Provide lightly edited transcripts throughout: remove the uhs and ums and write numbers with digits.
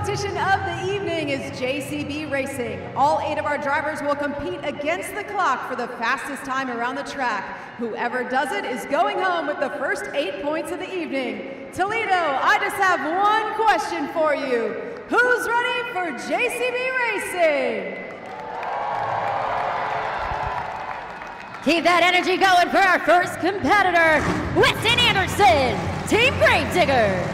competition of the evening is JCB Racing. All 8 of our drivers will compete against the clock for the fastest time around the track. Whoever does it is going home with the first 8 points of the evening. Toledo, I just have one question for you. Who's ready for JCB Racing? Keep that energy going for our first competitor, Weston Anderson, Team Gravedigger.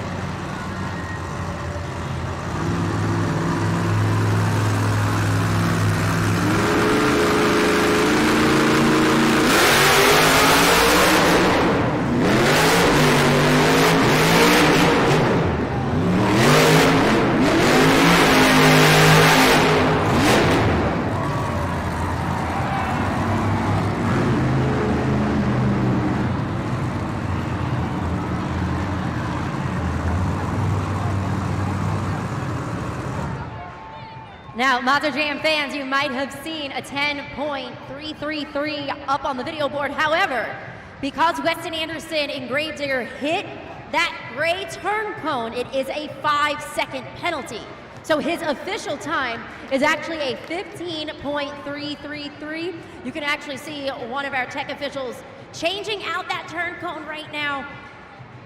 Now, Monster Jam fans, you might have seen a 10.333 up on the video board. However, because Weston Anderson and Gravedigger hit that gray turn cone, it is a 5-second penalty. So his official time is actually a 15.333. You can actually see one of our tech officials changing out that turn cone right now.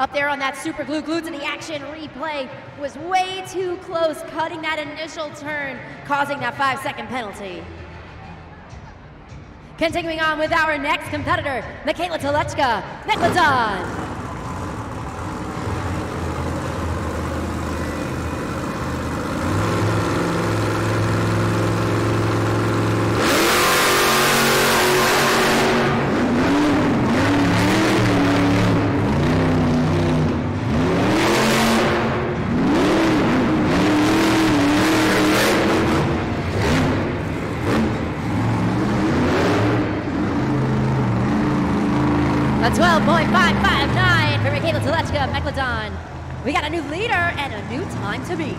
Up there on that super glue, glued to the action replay, was way too close, cutting that initial turn, causing that 5-second penalty. Continuing on with our next competitor, Megalodon, Megalodon. 12.559 for Megalodon. We got a new leader and a new time to beat.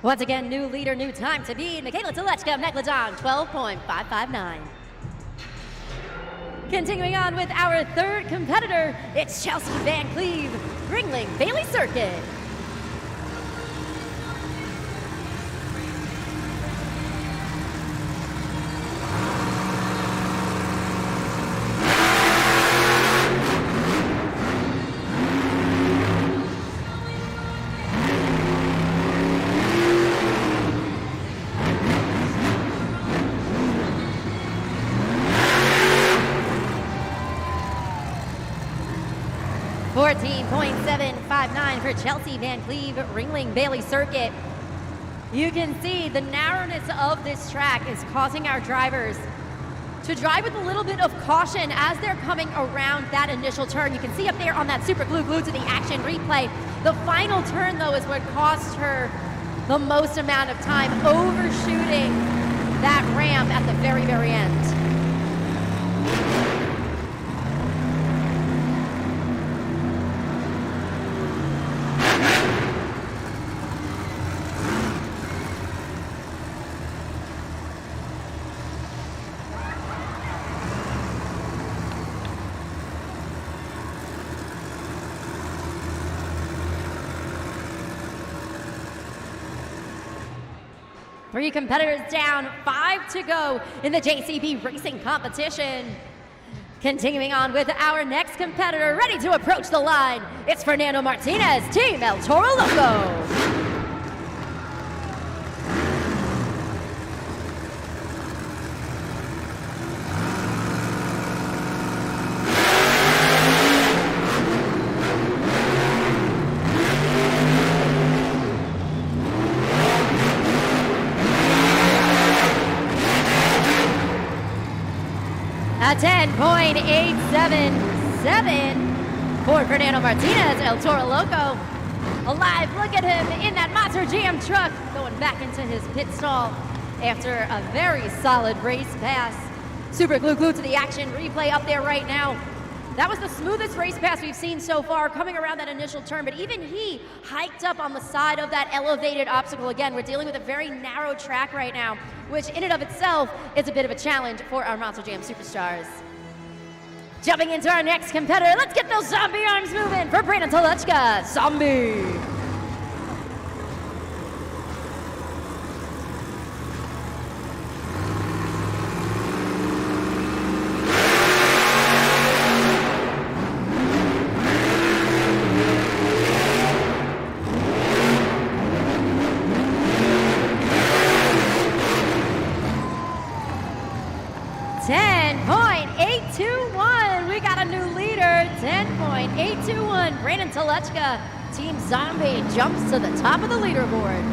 Once again, new leader, new time to beat. Megalodon, 12.559. Continuing on with our third competitor, it's Chelsea Van Cleve, Ringling Bailey Circuit. .759 for Chelsea Van Cleve, Ringling Bailey Circuit. You can see the narrowness of this track is causing our drivers to drive with a little bit of caution as they're coming around that initial turn. You can see up there on that super glue glued to the action replay. The final turn, though, is what cost her the most amount of time, overshooting that ramp at the very, very end. Three competitors down, 5 to go in the JCB Racing competition. Continuing on with our next competitor, ready to approach the line, it's Fernando Martinez, Team El Toro Loco. A 10.877 for Fernando Martinez, El Toro Loco. A live look at him in that Monster Jam truck, going back into his pit stall after a very solid race pass. Super glued to the action. Replay up there right now. That was the smoothest race pass we've seen so far, coming around that initial turn, but even he hiked up on the side of that elevated obstacle. Again, we're dealing with a very narrow track right now, which in and of itself is a bit of a challenge for our Monster Jam superstars. Jumping into our next competitor, let's get those zombie arms moving for Brandon Tolechka, Zombie. Brandon Tolechka, Team Zombie jumps to the top of the leaderboard.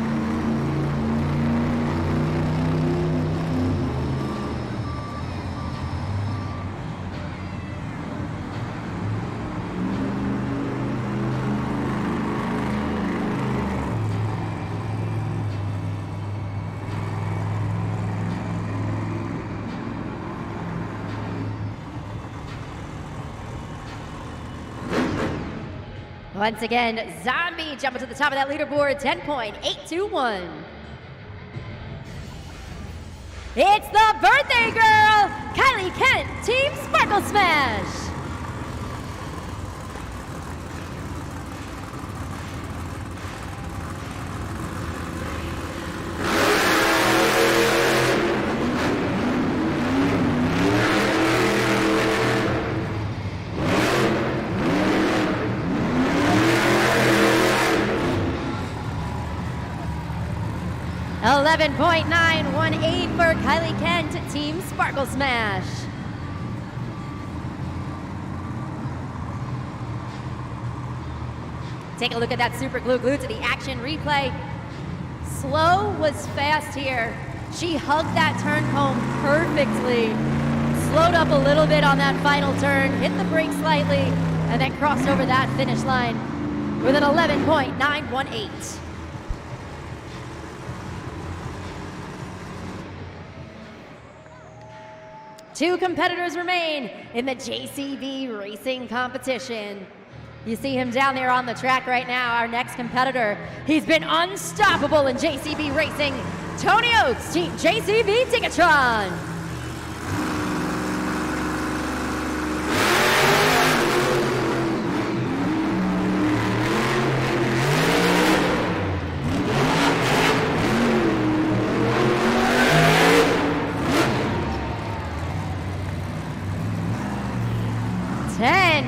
Once again, Zombie jumping to the top of that leaderboard, 10.821. It's the birthday girl, Kylie Kent, Team Sparkle Smash. .918 for Kylie Kent, Team Sparkle Smash. Take a look at that super glued to the action replay. Slow was fast here. She hugged that turn cone perfectly. Slowed up a little bit on that final turn, hit the brake slightly, and then crossed over that finish line with an 11.918. Two competitors remain in the JCB Racing competition. You see him down there on the track right now, our next competitor. He's been unstoppable in JCB Racing. Tony Oates, Team JCB Ticketron.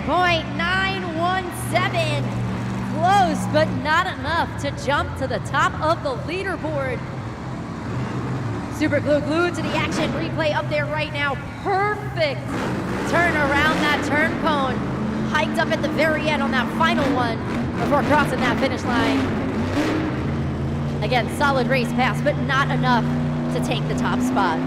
.917, close but not enough to jump to the top of the leaderboard. Super glued to the action replay up there right now. Perfect turn around that turn cone. Hiked up at the very end on that final one before crossing that finish line. Again, solid race pass, but not enough to take the top spot.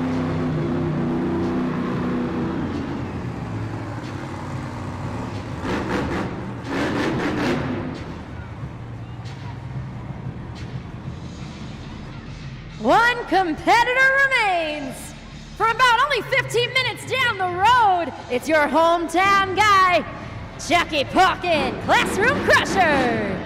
One competitor remains. For about only 15 minutes down the road, it's your hometown guy, Jackie Pawkin, Classroom Crusher.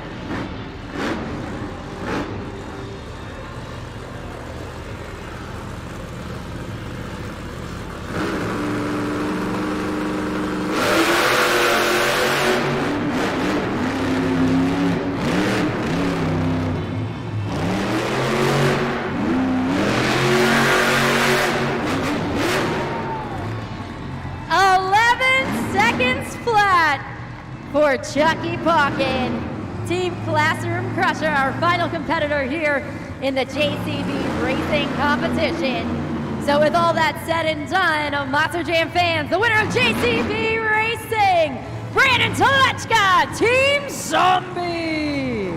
For Chucky Pawkin, Team Classroom Crusher, our final competitor here in the JCB Racing competition. So with all that said and done, Monster Jam fans, the winner of JCB Racing, Brandon Tolechka, Team Zombie.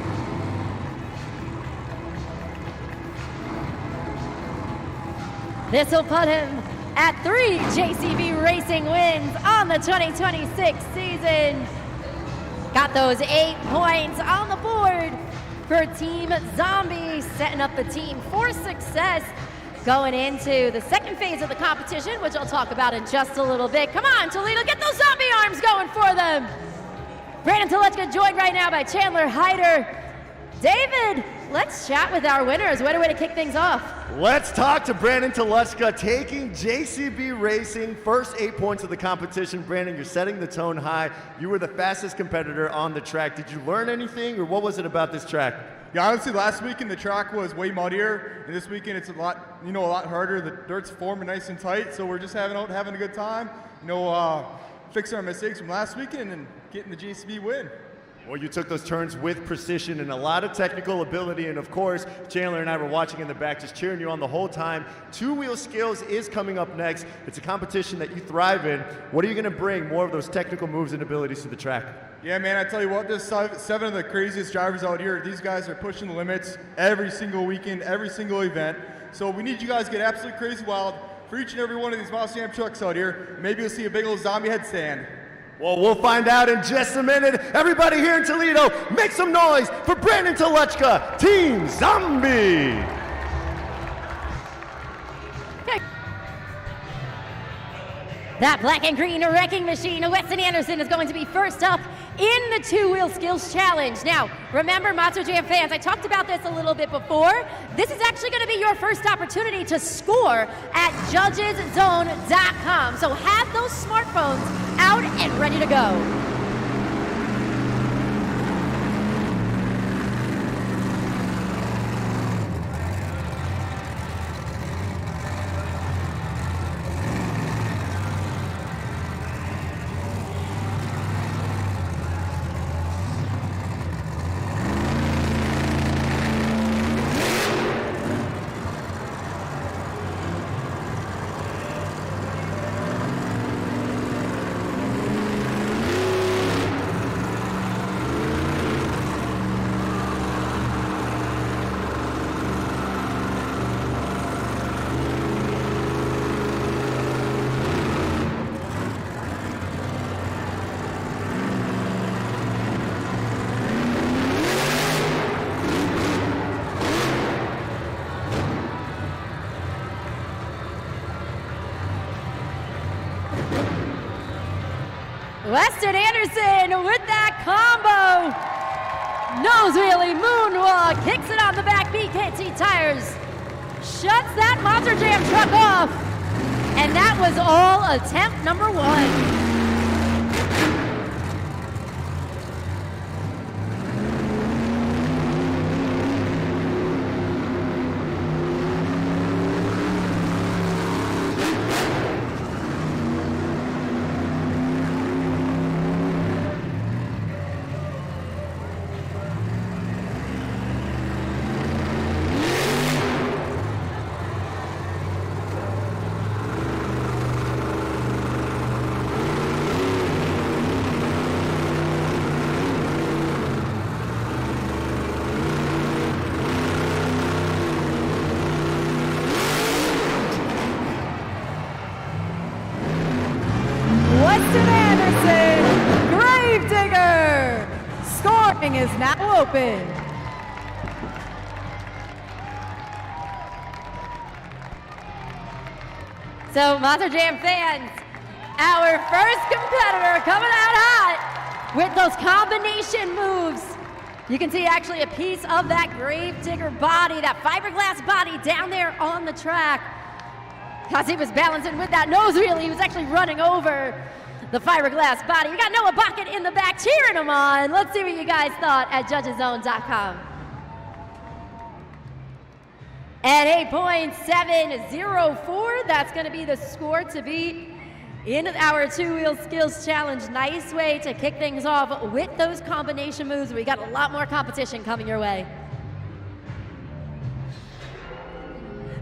This will put him at 3 JCB Racing wins on the 2026 season. Got those 8 points on the board for Team Zombie, setting up the team for success going into the second phase of the competition, which I'll talk about in just a little bit. Come on, Toledo, get those zombie arms going for them. Brandon Telechka joined right now by Chandler Hyder. David, let's chat with our winners. What a way to kick things off. Let's talk to Brandon Telechka, taking JCB Racing, first 8 points of the competition. Brandon, you're setting the tone high. You were the fastest competitor on the track. Did you learn anything, or what was it about this track? Yeah, honestly, last weekend the track was way muddier, and this weekend it's a lot harder. The dirt's forming nice and tight, so we're just having a good time. Fixing our mistakes from last weekend and getting the JCB win. Well, you took those turns with precision and a lot of technical ability, and of course, Chandler and I were watching in the back, just cheering you on the whole time. Two-wheel skills is coming up next. It's a competition that you thrive in. What are you going to bring more of those technical moves and abilities to the track? Yeah, man, I tell you what, there's 7 of the craziest drivers out here. These guys are pushing the limits every single weekend, every single event. So we need you guys to get absolutely crazy wild for each and every one of these Monstertruck trucks out here. Maybe you'll see a big old zombie headstand. Well, we'll find out in just a minute. Everybody here in Toledo, make some noise for Brandon Telechka, Team Zombie. That black and green wrecking machine, Weston Anderson, is going to be first up in the two-wheel skills challenge. Now, remember, Monster Jam fans, I talked about this a little bit before. This is actually going to be your first opportunity to score at judgeszone.com. So have those smartphones out and ready to go. Weston Anderson with that combo. Nose wheelie, moonwalk, kicks it on the back, BKT tires. Shuts that Monster Jam truck off. And that was all attempt number 1. Is now open. So, Monster Jam fans, our first competitor coming out hot with those combination moves. You can see actually a piece of that Gravedigger body, that fiberglass body down there on the track. As he was balancing with that nose wheel, he was actually running over the fiberglass body. We got Noah Bucket in the back cheering him on. Let's see what you guys thought at judgeszone.com. At 8.704, that's going to be the score to beat in our two-wheel skills challenge. Nice way to kick things off with those combination moves. We got a lot more competition coming your way.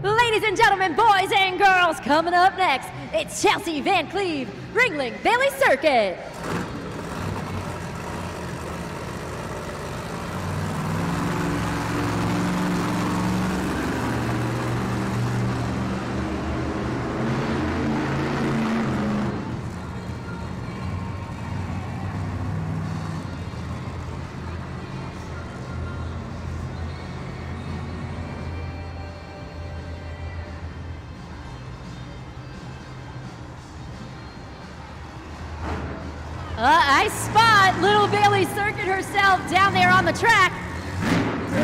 Ladies and gentlemen, boys and girls, coming up next, it's Chelsea Van Cleve, Ringling Bailey Circuit. I spot little Bailey Circuit herself down there on the track,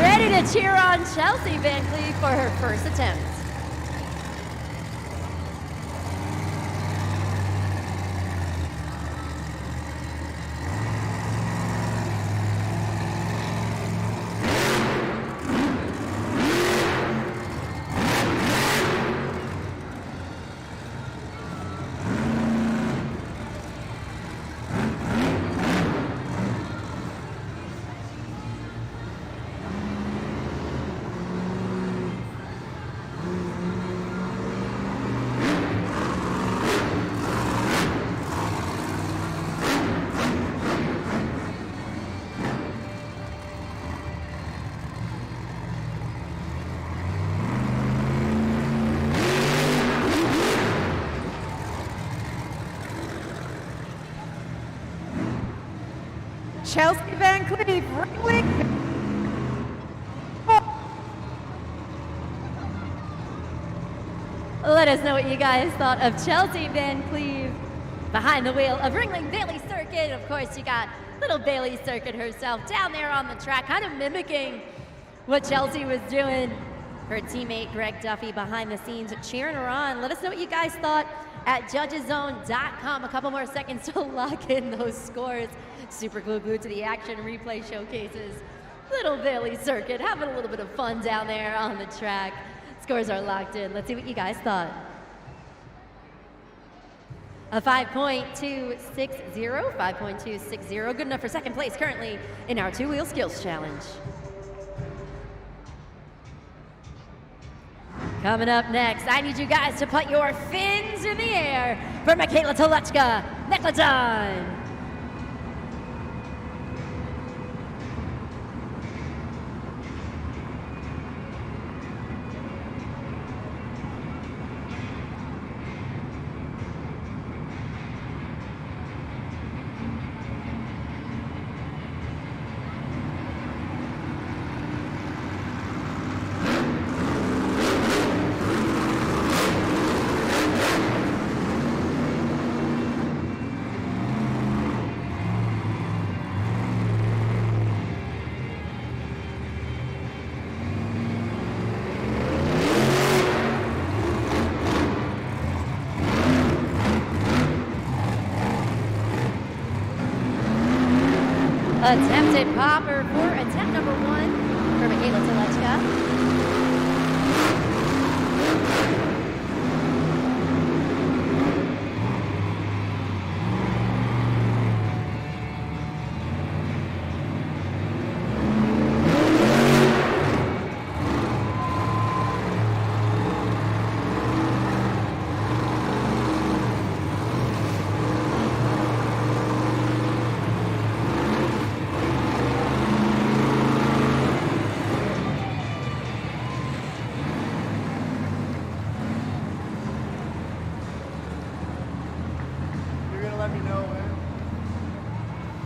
ready to cheer on Chelsea Van Cleve for her first attempt. Chelsea Van Cleve, Ringling. Let us know what you guys thought of Chelsea Van Cleve behind the wheel of Ringling Bailey Circuit. Of course, you got little Bailey Circuit herself down there on the track, kind of mimicking what Chelsea was doing. Her teammate Greg Duffy behind the scenes cheering her on. Let us know what you guys thought at judgeszone.com. A couple more seconds to lock in those scores. Super glued to the action replay showcases. Little Bailey Circuit having a little bit of fun down there on the track. Scores are locked in. Let's see what you guys thought. A 5.260, 5.260. Good enough for second place currently in our two-wheel skills challenge. Coming up next, I need you guys to put your fins in the air for Michaela Toluchka, Megalodon. Attempted popper for attempt number 1 for Michaela Toluchka.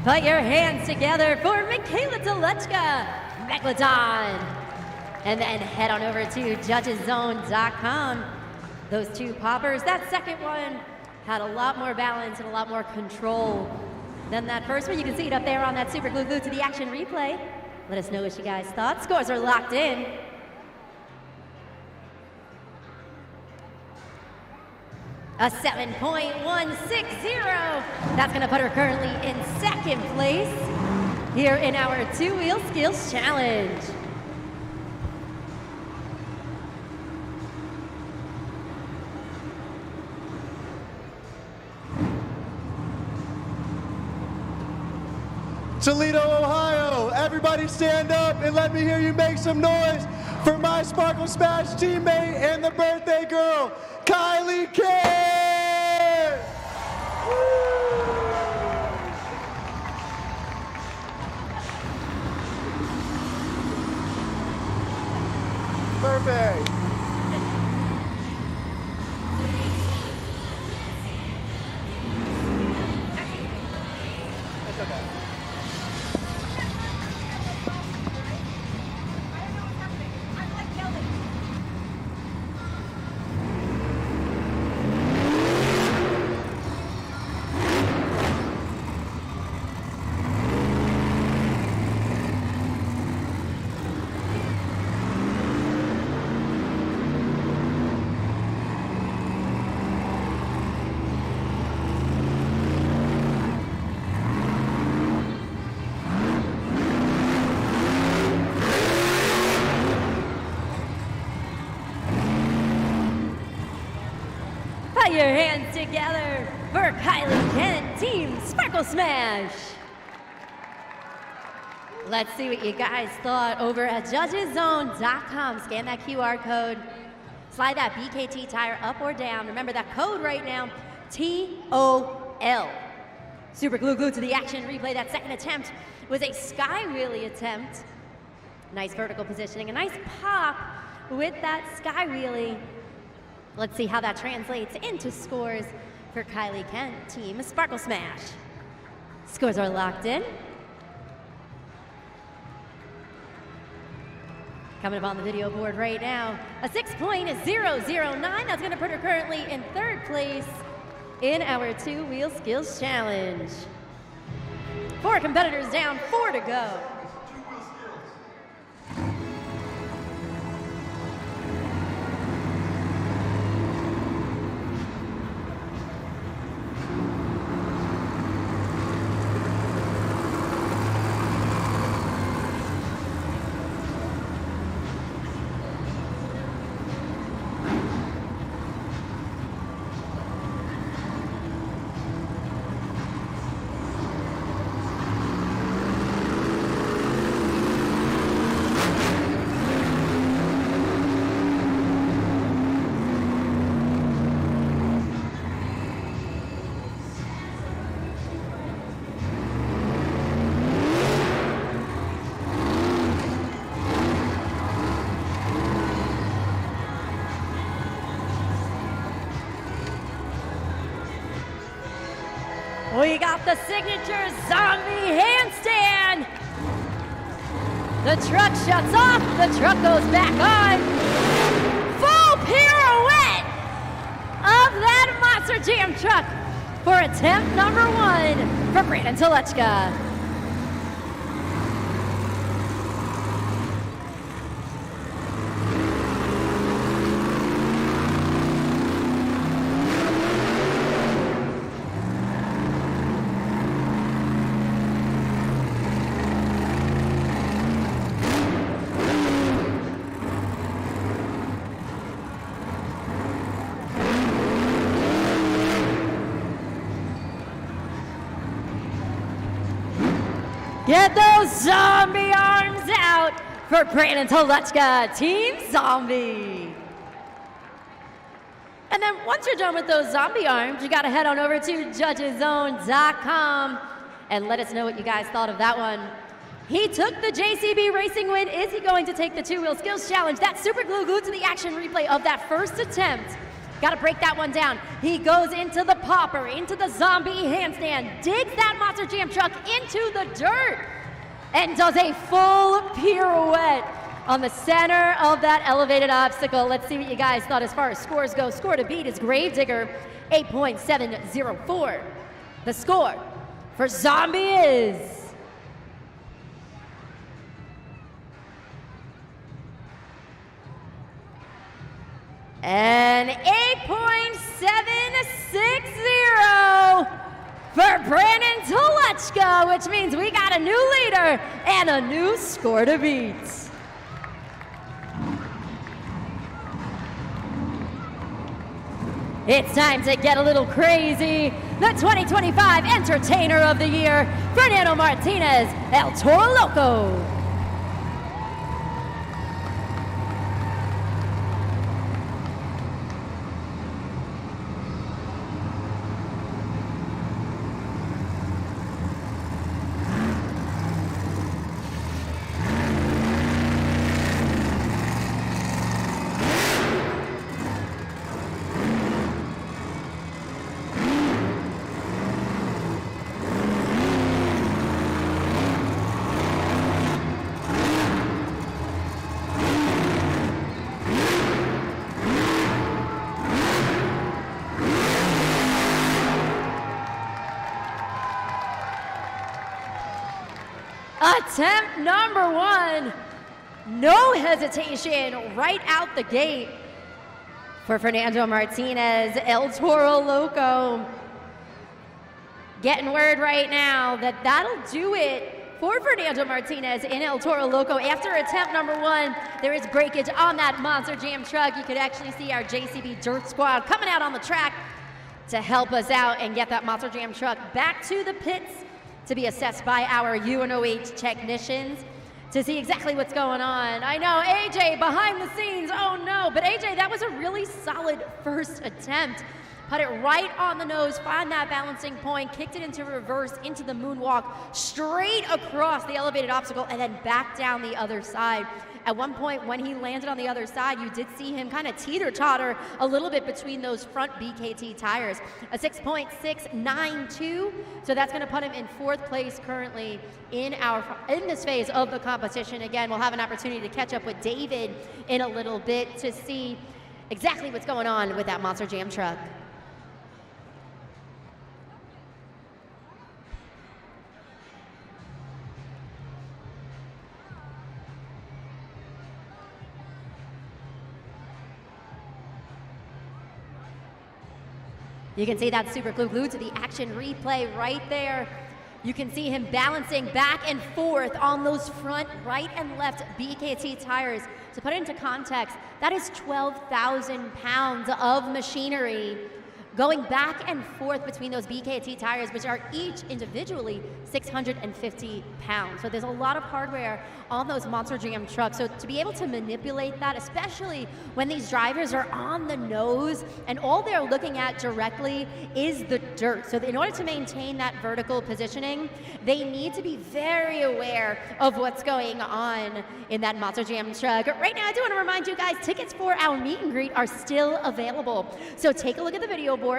Put your hands together for Michaela Toluchka, Megalodon. And then head on over to judgeszone.com. Those two poppers, that second one had a lot more balance and a lot more control than that first one. You can see it up there on that super glued to the action replay. Let us know what you guys thought. Scores are locked in. A 7.160. That's going to put her currently in second place here in our two-wheel skills challenge. Toledo, Ohio, everybody stand up and let me hear you make some noise for my Sparkle Smash teammate and the birthday girl, Kylie K. Perfect. That's okay. your hands together for Kylie Kent, Team Sparkle Smash. Let's see what you guys thought over at judgeszone.com. Scan that QR code. Slide that BKT tire up or down. Remember that code right now, TOL. Super glued to the action replay. That second attempt was a sky wheelie attempt. Nice vertical positioning, a nice pop with that sky wheelie. Let's see how that translates into scores for Kylie Kent, Team Sparkle Smash. Scores are locked in. Coming up on the video board right now, a 6.009. That's going to put her currently in third place in our two-wheel skills challenge. 4 competitors down, 4 to go. We got the signature zombie handstand. The truck shuts off, the truck goes back on. Full pirouette of that Monster Jam truck for attempt number 1 for Brandon Telechka. Get those zombie arms out for Brandon Telechka, Team Zombie. And then once you're done with those zombie arms, you gotta head on over to judgeszone.com and let us know what you guys thought of that one. He took the JCB Racing win. Is he going to take the two-wheel skills challenge? That super glued to the action replay of that first attempt. Got to break that one down. He goes into the popper, into the zombie handstand, digs that Monster Jam truck into the dirt, and does a full pirouette on the center of that elevated obstacle. Let's see what you guys thought as far as scores go. Score to beat is Gravedigger, 8.704. The score for Zombie is an 8.760 for Brandon Telechka, which means we got a new leader and a new score to beat. It's time to get a little crazy. The 2025 Entertainer of the Year, Fernando Martinez, El Toro Loco. Attempt number 1, no hesitation, right out the gate for Fernando Martinez, El Toro Loco. Getting word right now that that'll do it for Fernando Martinez in El Toro Loco. After attempt number 1, there is breakage on that Monster Jam truck. You could actually see our JCB Dirt Squad coming out on the track. to help us out and get that Monster Jam truck back to the pits to be assessed by our UNOH technicians to see exactly what's going on. I know, AJ behind the scenes, oh no, but AJ, that was a really solid first attempt. Put it right on the nose, find that balancing point, kicked it into reverse, into the moonwalk, straight across the elevated obstacle, and then back down the other side. At one point, when he landed on the other side, you did see him kind of teeter-totter a little bit between those front BKT tires. A 6.692, so that's going to put him in 4th place currently in this phase of the competition. Again, we'll have an opportunity to catch up with David in a little bit to see exactly what's going on with that Monster Jam truck. You can see that super glued to the action replay right there. You can see him balancing back and forth on those front right and left BKT tires. To put it into context, that is 12,000 pounds of machinery going back and forth between those BKT tires, which are each individually 650 pounds. So there's a lot of hardware on those Monster Jam trucks. So to be able to manipulate that, especially when these drivers are on the nose and all they're looking at directly is the dirt. So in order to maintain that vertical positioning, they need to be very aware of what's going on in that Monster Jam truck. Right now, I do want to remind you guys, tickets for our meet and greet are still available. So take a look at the video board.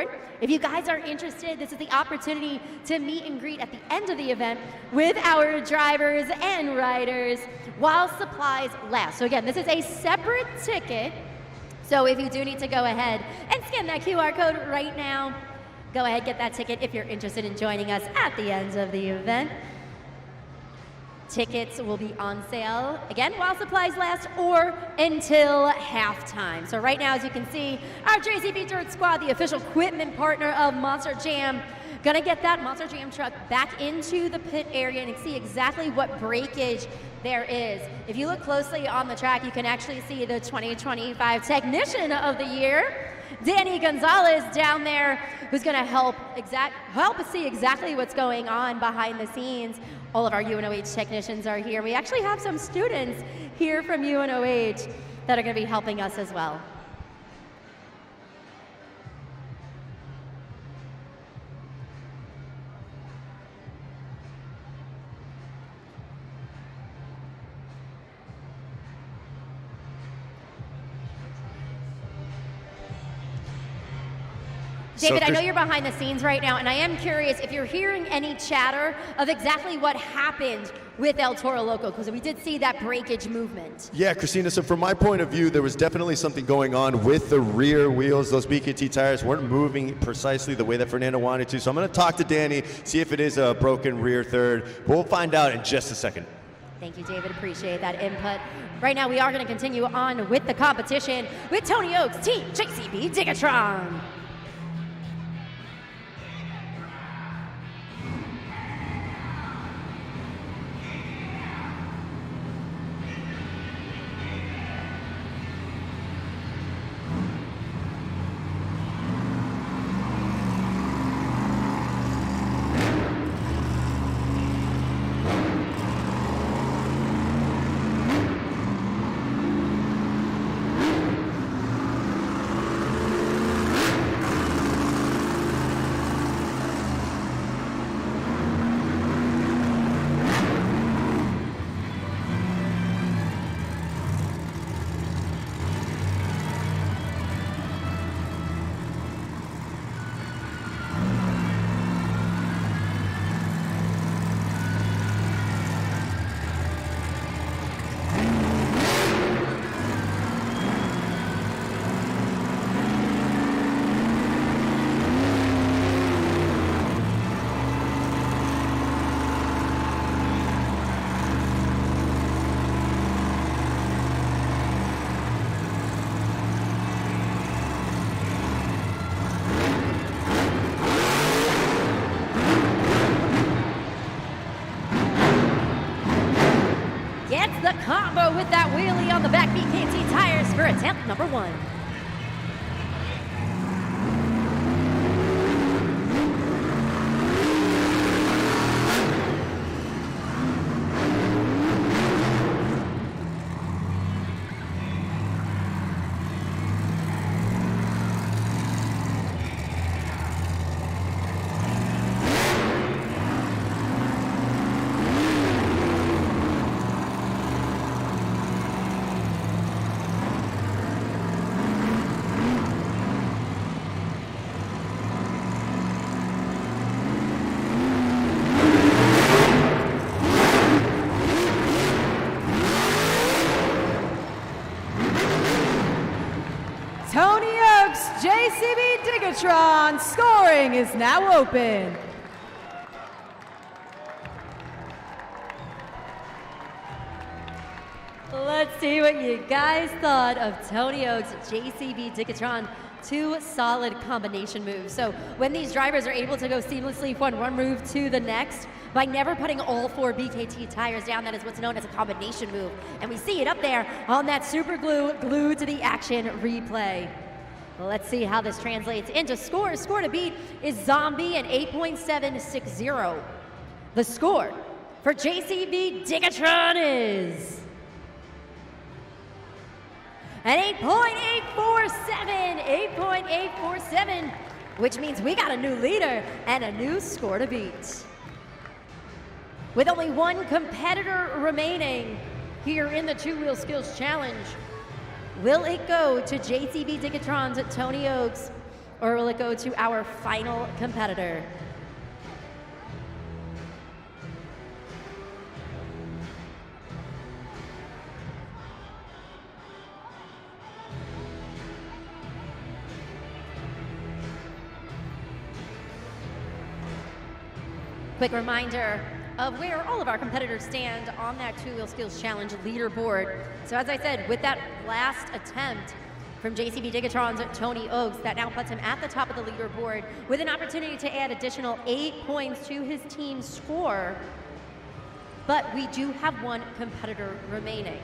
If you guys are interested, this is the opportunity to meet and greet at the end of the event with our drivers and riders while supplies last. So again, this is a separate ticket. So if you do need to go ahead and scan that QR code right now, go ahead, get that ticket if you're interested in joining us at the end of the event. Tickets will be on sale, again, while supplies last or until halftime. So right now, as you can see, our JCB Dirt Squad, the official equipment partner of Monster Jam, gonna get that Monster Jam truck back into the pit area and see exactly what breakage there is. If you look closely on the track, you can actually see the 2025 Technician of the Year, Danny Gonzalez, down there, who's gonna help us see exactly what's going on behind the scenes. All of our UNOH technicians are here. We actually have some students here from UNOH that are gonna be helping us as well. David, I know you're behind the scenes right now, and I am curious if you're hearing any chatter of exactly what happened with El Toro Loco, because we did see that breakage movement. Yeah, Christina, so from my point of view, there was definitely something going on with the rear wheels. Those BKT tires weren't moving precisely the way that Fernando wanted to. So I'm going to talk to Danny, see if it is a broken rear third. But we'll find out in just a second. Thank you, David. Appreciate that input. Right now, we are going to continue on with the competition with Tony Oaks, Team JCB Digatron. The combo with that wheelie on the back BKT tires for attempt number 1. Tony Oaks, JCB Digatron. Scoring is now open. Let's see what you guys thought of Tony Oaks, JCB Digatron. Two solid combination moves. So when these drivers are able to go seamlessly from one move to the next, by never putting all 4 BKT tires down, that is what's known as a combination move. And we see it up there on that super glue, glued to the action replay. Let's see how this translates into scores. Score to beat is Zombie at 8.760. The score for JCB Digatron is an 8.847, which means we got a new leader and a new score to beat. With only one competitor remaining here in the two-wheel skills challenge, will it go to JCB Digatron's Tony Oaks, or will it go to our final competitor? Quick reminder of where all of our competitors stand on that two-wheel skills challenge leaderboard. So as I said, with that last attempt from JCB Digatron's Tony Oaks, that now puts him at the top of the leaderboard with an opportunity to add additional 8 points to his team's score. But we do have one competitor remaining.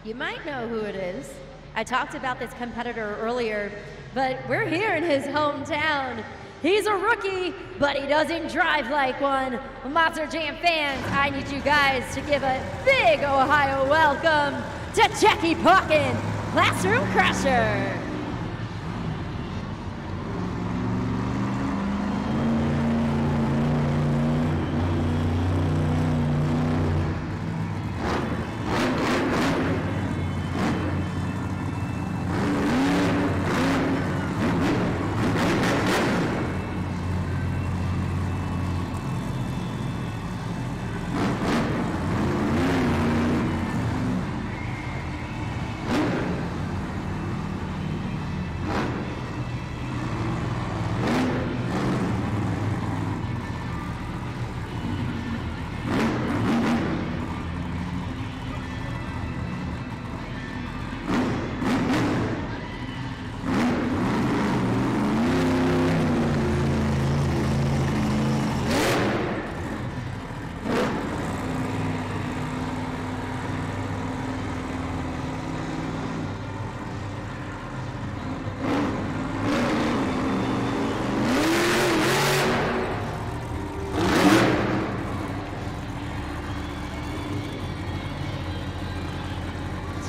You might know who it is. I talked about this competitor earlier, but we're here in his hometown. He's a rookie, but he doesn't drive like one. Monster Jam fans, I need you guys to give a big Ohio welcome to Jackie Puckin, Classroom Crusher.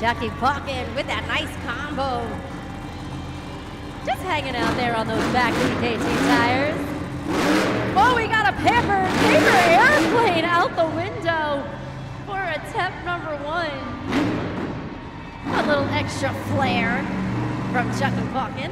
Jackie Puckin with that nice combo. Just hanging out there on those back BKT tires. Oh, we got a paper airplane out the window for attempt number 1. A little extra flair from Jackie Puckin.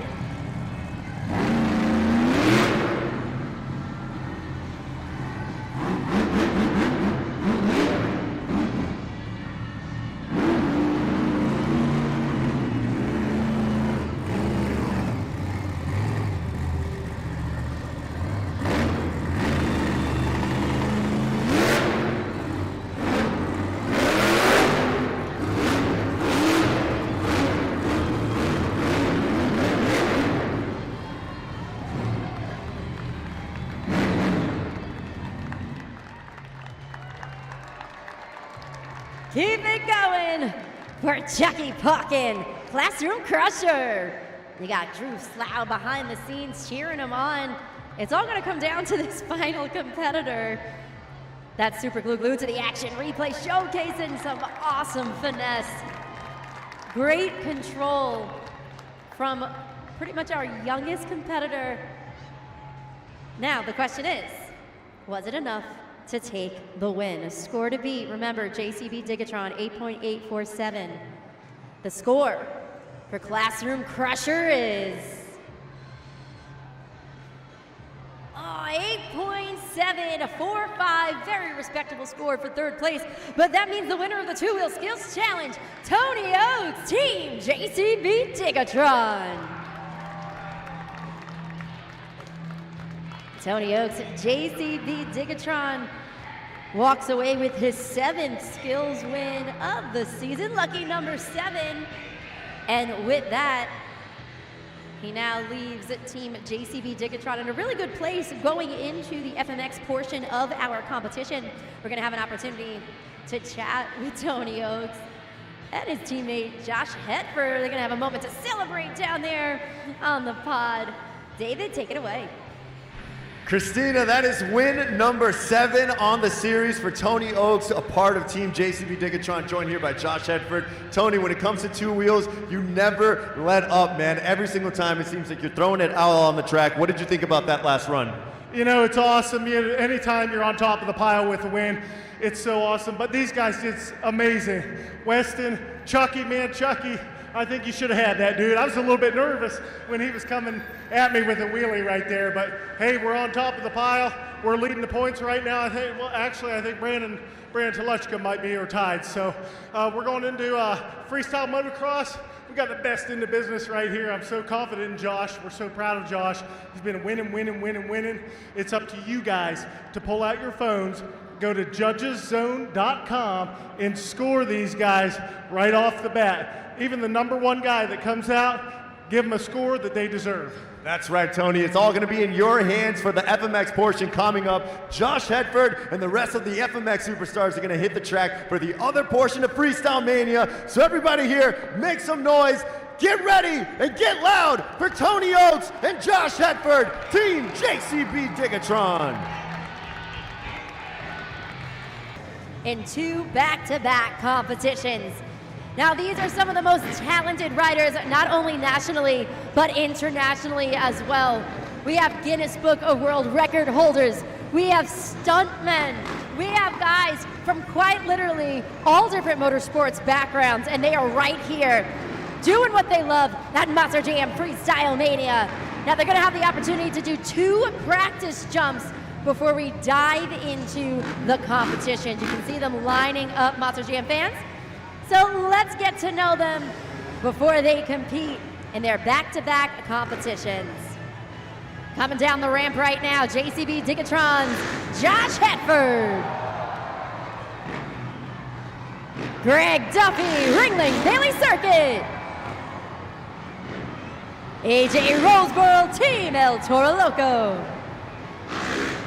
Keep it going for Jackie Puckin, Classroom Crusher. You got Drew Slough behind the scenes cheering him on. It's all going to come down to this final competitor. That super glued to the action replay, showcasing some awesome finesse. Great control from pretty much our youngest competitor. Now, the question is, was it enough to take the win? A score to beat, remember, JCB Digatron, 8.847. The score for Classroom Crusher is... Oh, 8.745, very respectable score for third place. But that means the winner of the two-wheel skills challenge, Tony Oates, Team JCB Tigatron. Tony Oates, JCB Tigatron, walks away with his 7th skills win of the season, lucky number 7. And with that, he now leaves Team JCB Tigatron in a really good place going into the FMX portion of our competition. We're going to have an opportunity to chat with Tony Oates and his teammate Josh Hetford. They're going to have a moment to celebrate down there on the pod. David, take it away. Christina, that is win number 7 on the series for Tony Oates, a part of Team JCB Tigatron, joined here by Josh Hetford. Tony, when it comes to two wheels, you never let up, man. Every single time it seems like you're throwing it out on the track. What did you think about that last run? You know, it's awesome. Anytime you're on top of the pile with a win, it's so awesome. But these guys, it's amazing. Weston, Chucky, man, Chucky, I think you should have had that, dude. I was a little bit nervous when he was coming at me with a wheelie right there. But, hey, we're on top of the pile. We're leading the points right now. I think Brandon Telechka might be or tied. So we're going into Freestyle Motocross. We got the best in the business right here. I'm so confident in Josh. We're so proud of Josh. He's been winning. It's up to you guys to pull out your phones, go to judgeszone.com, and score these guys right off the bat. Even the number 1 guy that comes out, give them a score that they deserve. That's right, Tony. It's all going to be in your hands for the FMX portion coming up. Josh Hetford and the rest of the FMX superstars are going to hit the track for the other portion of Freestyle Mania. So everybody here, make some noise. Get ready and get loud for Tony Oates and Josh Hetford, Team JCB Tigatron. In 2 back-to-back competitions. Now, these are some of the most talented riders, not only nationally, but internationally as well. We have Guinness Book of World Record holders. We have stuntmen. We have guys from quite literally all different motorsports backgrounds, and they are right here doing what they love, that Monster Jam Freestyle Mania. Now, they're going to have the opportunity to do 2 practice jumps before we dive into the competition. You can see them lining up, Monster Jam fans. So let's get to know them before they compete in their back-to-back competitions. Coming down the ramp right now, JCB Tigatron's Josh Hetford. Greg Duffy, Ringling Bailey Circuit. AJ Roseboro, Team El Toro Loco.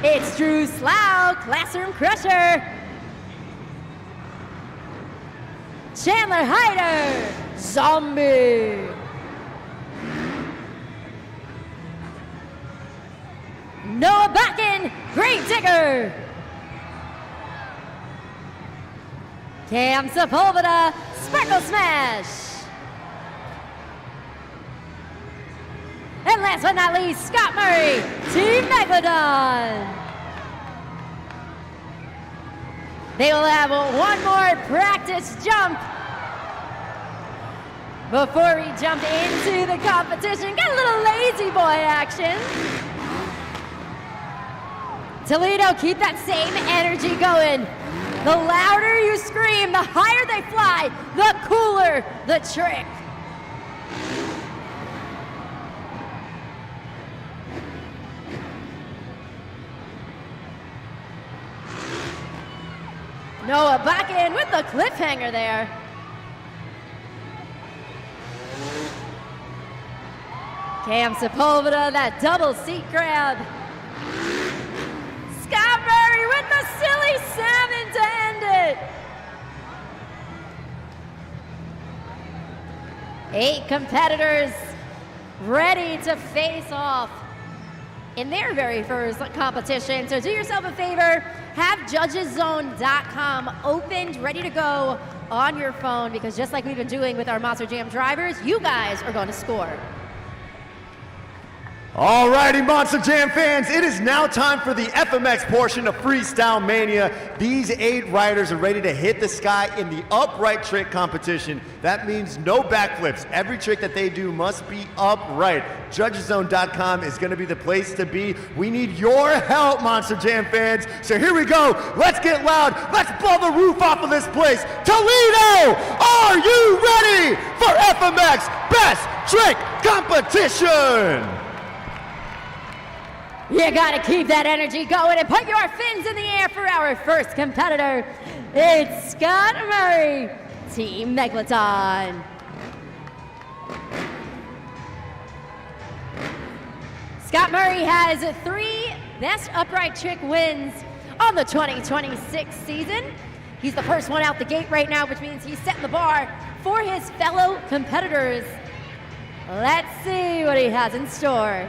It's Drew Slough, Classroom Crusher. Chandler Hyder, Zombie. Noah Bakken, Grave Digger. Cam Sepulveda, Sparkle Smash. And last but not least, Scott Murray, Team Megalodon. They will have 1 more practice jump before we jump into the competition. Got a little lazy boy action. Toledo, keep that same energy going. The louder you scream, the higher they fly, the cooler the trick. Noah back in with the cliffhanger there. Cam Sepulveda, that double seat grab. Scott Murray with the silly salmon to end it. 8 competitors ready to face off in their very first competition. So do yourself a favor, have judgeszone.com opened, ready to go on your phone, because just like we've been doing with our Monster Jam drivers, you guys are going to score. Alrighty, Monster Jam fans, it is now time for the FMX portion of Freestyle Mania. These 8 riders are ready to hit the sky in the upright trick competition. That means no backflips. Every trick that they do must be upright. JudgesZone.com is going to be the place to be. We need your help, Monster Jam fans. So here we go. Let's get loud. Let's blow the roof off of this place. Toledo, are you ready for FMX Best Trick Competition? You gotta keep that energy going and put your fins in the air for our first competitor. It's Scott Murray, Team Megalodon. Scott Murray has 3 Best Upright Trick wins on the 2026 season. He's the first one out the gate right now, which means he's setting the bar for his fellow competitors. Let's see what he has in store.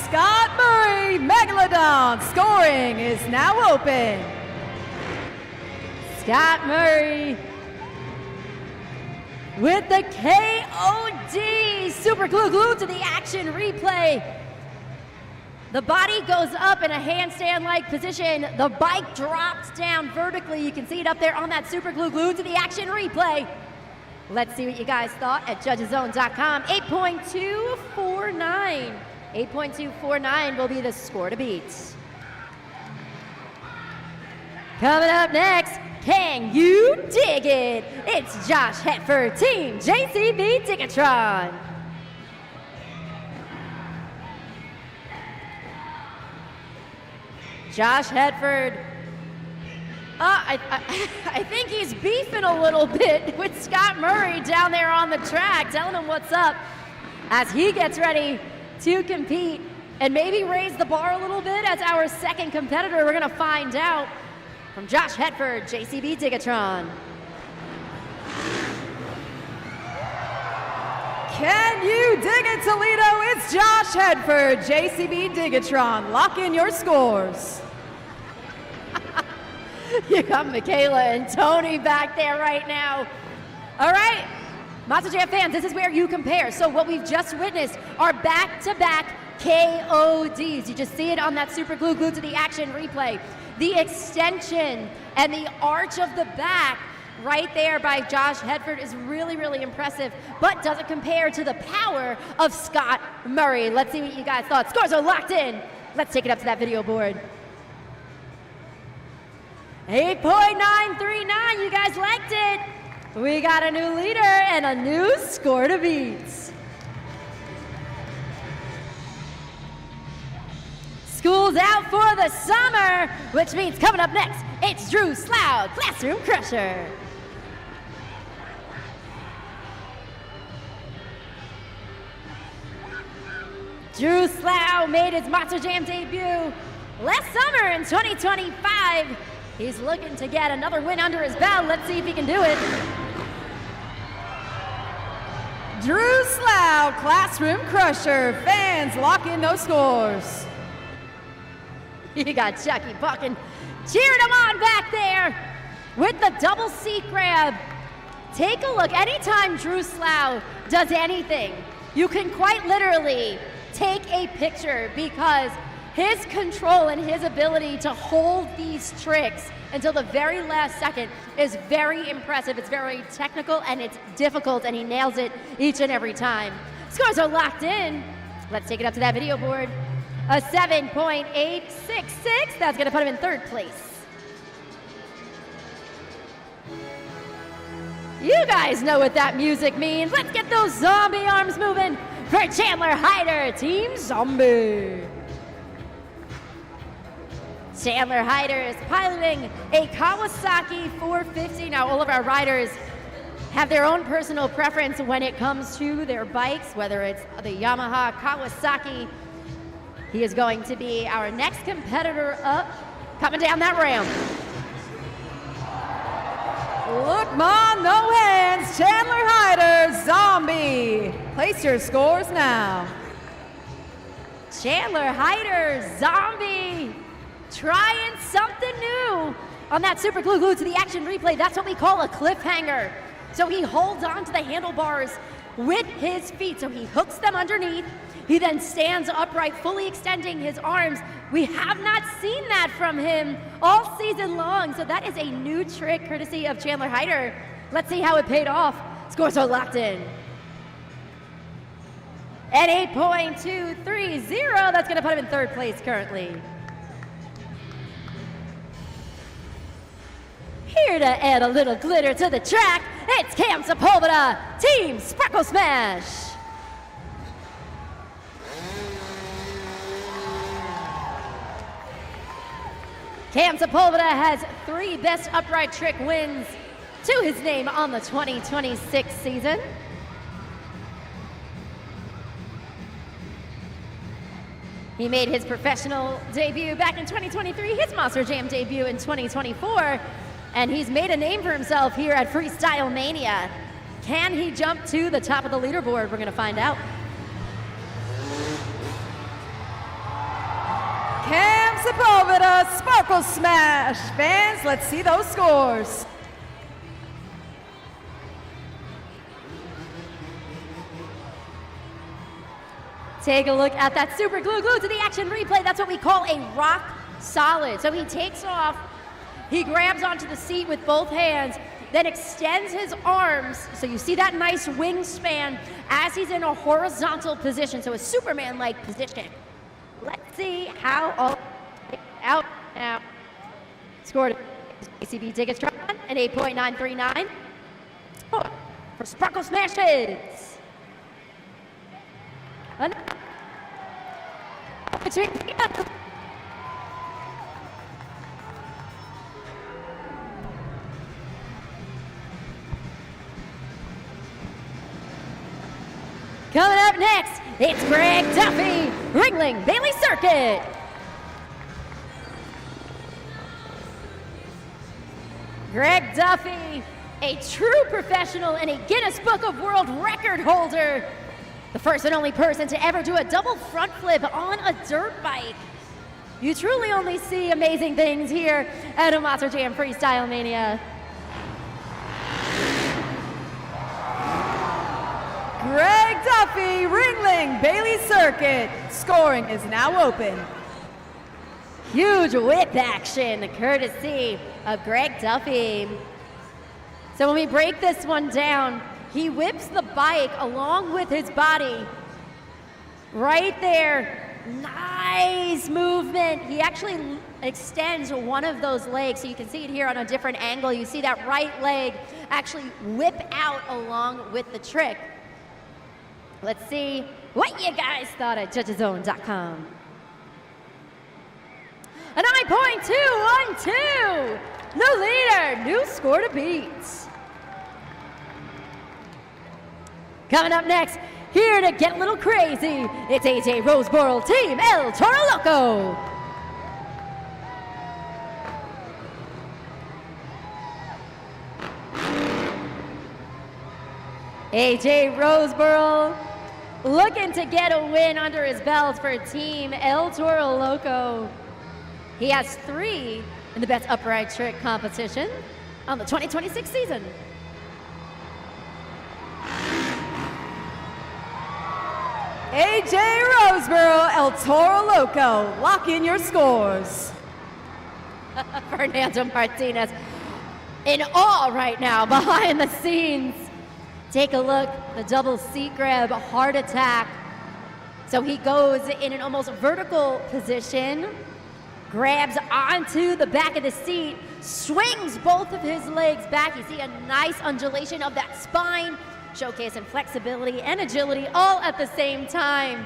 Scott Murray, Megalodon, scoring is now open. Scott Murray with the KOD super glue to the action replay. The body goes up in a handstand-like position. The bike drops down vertically. You can see it up there on that super glue to the action replay. Let's see what you guys thought at JudgesZone.com. 8.249. 8.249 will be the score to beat. Coming up next, can you dig it? It's Josh Hetford, Team JCB Ticketron. Josh Hetford, I think he's beefing a little bit with Scott Murray down there on the track, telling him what's up as he gets ready to compete and maybe raise the bar a little bit as our second competitor. We're gonna find out from Josh Hetford, JCB Ticketron. Can you dig it, Toledo? It's Josh Hetford, JCB Ticketron. Lock in your scores. You got Michaela and Tony back there right now. All right, Monster Jam fans, this is where you compare. So what we've just witnessed are back-to-back KODs. You just see it on that super glue to the action replay. The extension and the arch of the back right there by Josh Hetford is really, really impressive, but doesn't compare to the power of Scott Murray. Let's see what you guys thought. Scores are locked in. Let's take it up to that video board. 8.939, you guys liked it. We got a new leader and a new score to beat. School's out for the summer, which means coming up next, it's Drew Slough, Classroom Crusher. Drew Slough made his Monster Jam debut last summer in 2025. He's looking to get another win under his belt. Let's see if he can do it. Drew Slough, Classroom Crusher. Fans, lock in those scores. You got Chucky Buckin cheering him on back there with the double seat grab. Take a look. Anytime Drew Slough does anything, you can quite literally take a picture because his control and his ability to hold these tricks until the very last second is very impressive. It's very technical and it's difficult, and he nails it each and every time. Scores are locked in. Let's take it up to that video board. A 7.866. That's going to put him in 3rd place. You guys know what that music means. Let's get those zombie arms moving for Chandler Hyder, Team Zombie. Chandler Hyder is piloting a Kawasaki 450. Now, all of our riders have their own personal preference when it comes to their bikes, whether it's the Yamaha, Kawasaki. He is going to be our next competitor up, coming down that ramp. Look, Mom, no hands. Chandler Hyder, Zombie. Place your scores now. Chandler Hyder, Zombie, trying something new. on that super glue to the action replay. That's what we call a cliffhanger. So he holds on to the handlebars with his feet. So he hooks them underneath. He then stands upright, fully extending his arms. We have not seen that from him all season long. So that is a new trick courtesy of Chandler Hyder. Let's see how it paid off. Scores are locked in. At 8.230, that's going to put him in third place currently. Here to add a little glitter to the track, it's Cam Sepulveda, Team Sparkle Smash. Cam Sepulveda has 3 best upright trick wins to his name on the 2026 season. He made his professional debut back in 2023, his Monster Jam debut in 2024, and he's made a name for himself here at Freestyle Mania. Can he jump to the top of the leaderboard? We're gonna find out. Cam Sepulveda, Sparkle Smash. Fans, let's see those scores. Take a look at that super glue to the action replay. That's what we call a rock solid. So he takes off, he grabs onto the seat with both hands, then extends his arms. So you see that nice wingspan as he's in a horizontal position. So a Superman-like position. Let's see how all out now. Scored JCB tickets try an 8.939 for Sparkle Smash Hits. Coming up next, it's Greg Duffy, Ringling Bailey Circuit. Greg Duffy, a true professional and a Guinness Book of World Record holder. The first and only person to ever do a double front flip on a dirt bike. You truly only see amazing things here at a Monster Jam Freestyle Mania. Greg Duffy, Ringling Bailey Circuit. Scoring is now open. Huge whip action, courtesy of Greg Duffy. So when we break this one down, he whips the bike along with his body. Right there, nice movement. He actually extends one of those legs, so you can see it here on a different angle. You see that right leg actually whip out along with the trick. Let's see what you guys thought at judgeszone.com. A 9.212, the leader, new score to beat. Coming up next, here to get a little crazy, it's AJ Roseboro, Team El Toro Loco. AJ Roseboro looking to get a win under his belt for Team El Toro Loco. He has 3 in the best upright trick competition on the 2026 season. AJ Roseboro, El Toro Loco, lock in your scores. Fernando Martinez in awe right now behind the scenes. Take a look, the double seat grab, heart attack. So he goes in an almost vertical position, grabs onto the back of the seat, swings both of his legs back. You see a nice undulation of that spine, showcasing flexibility and agility all at the same time.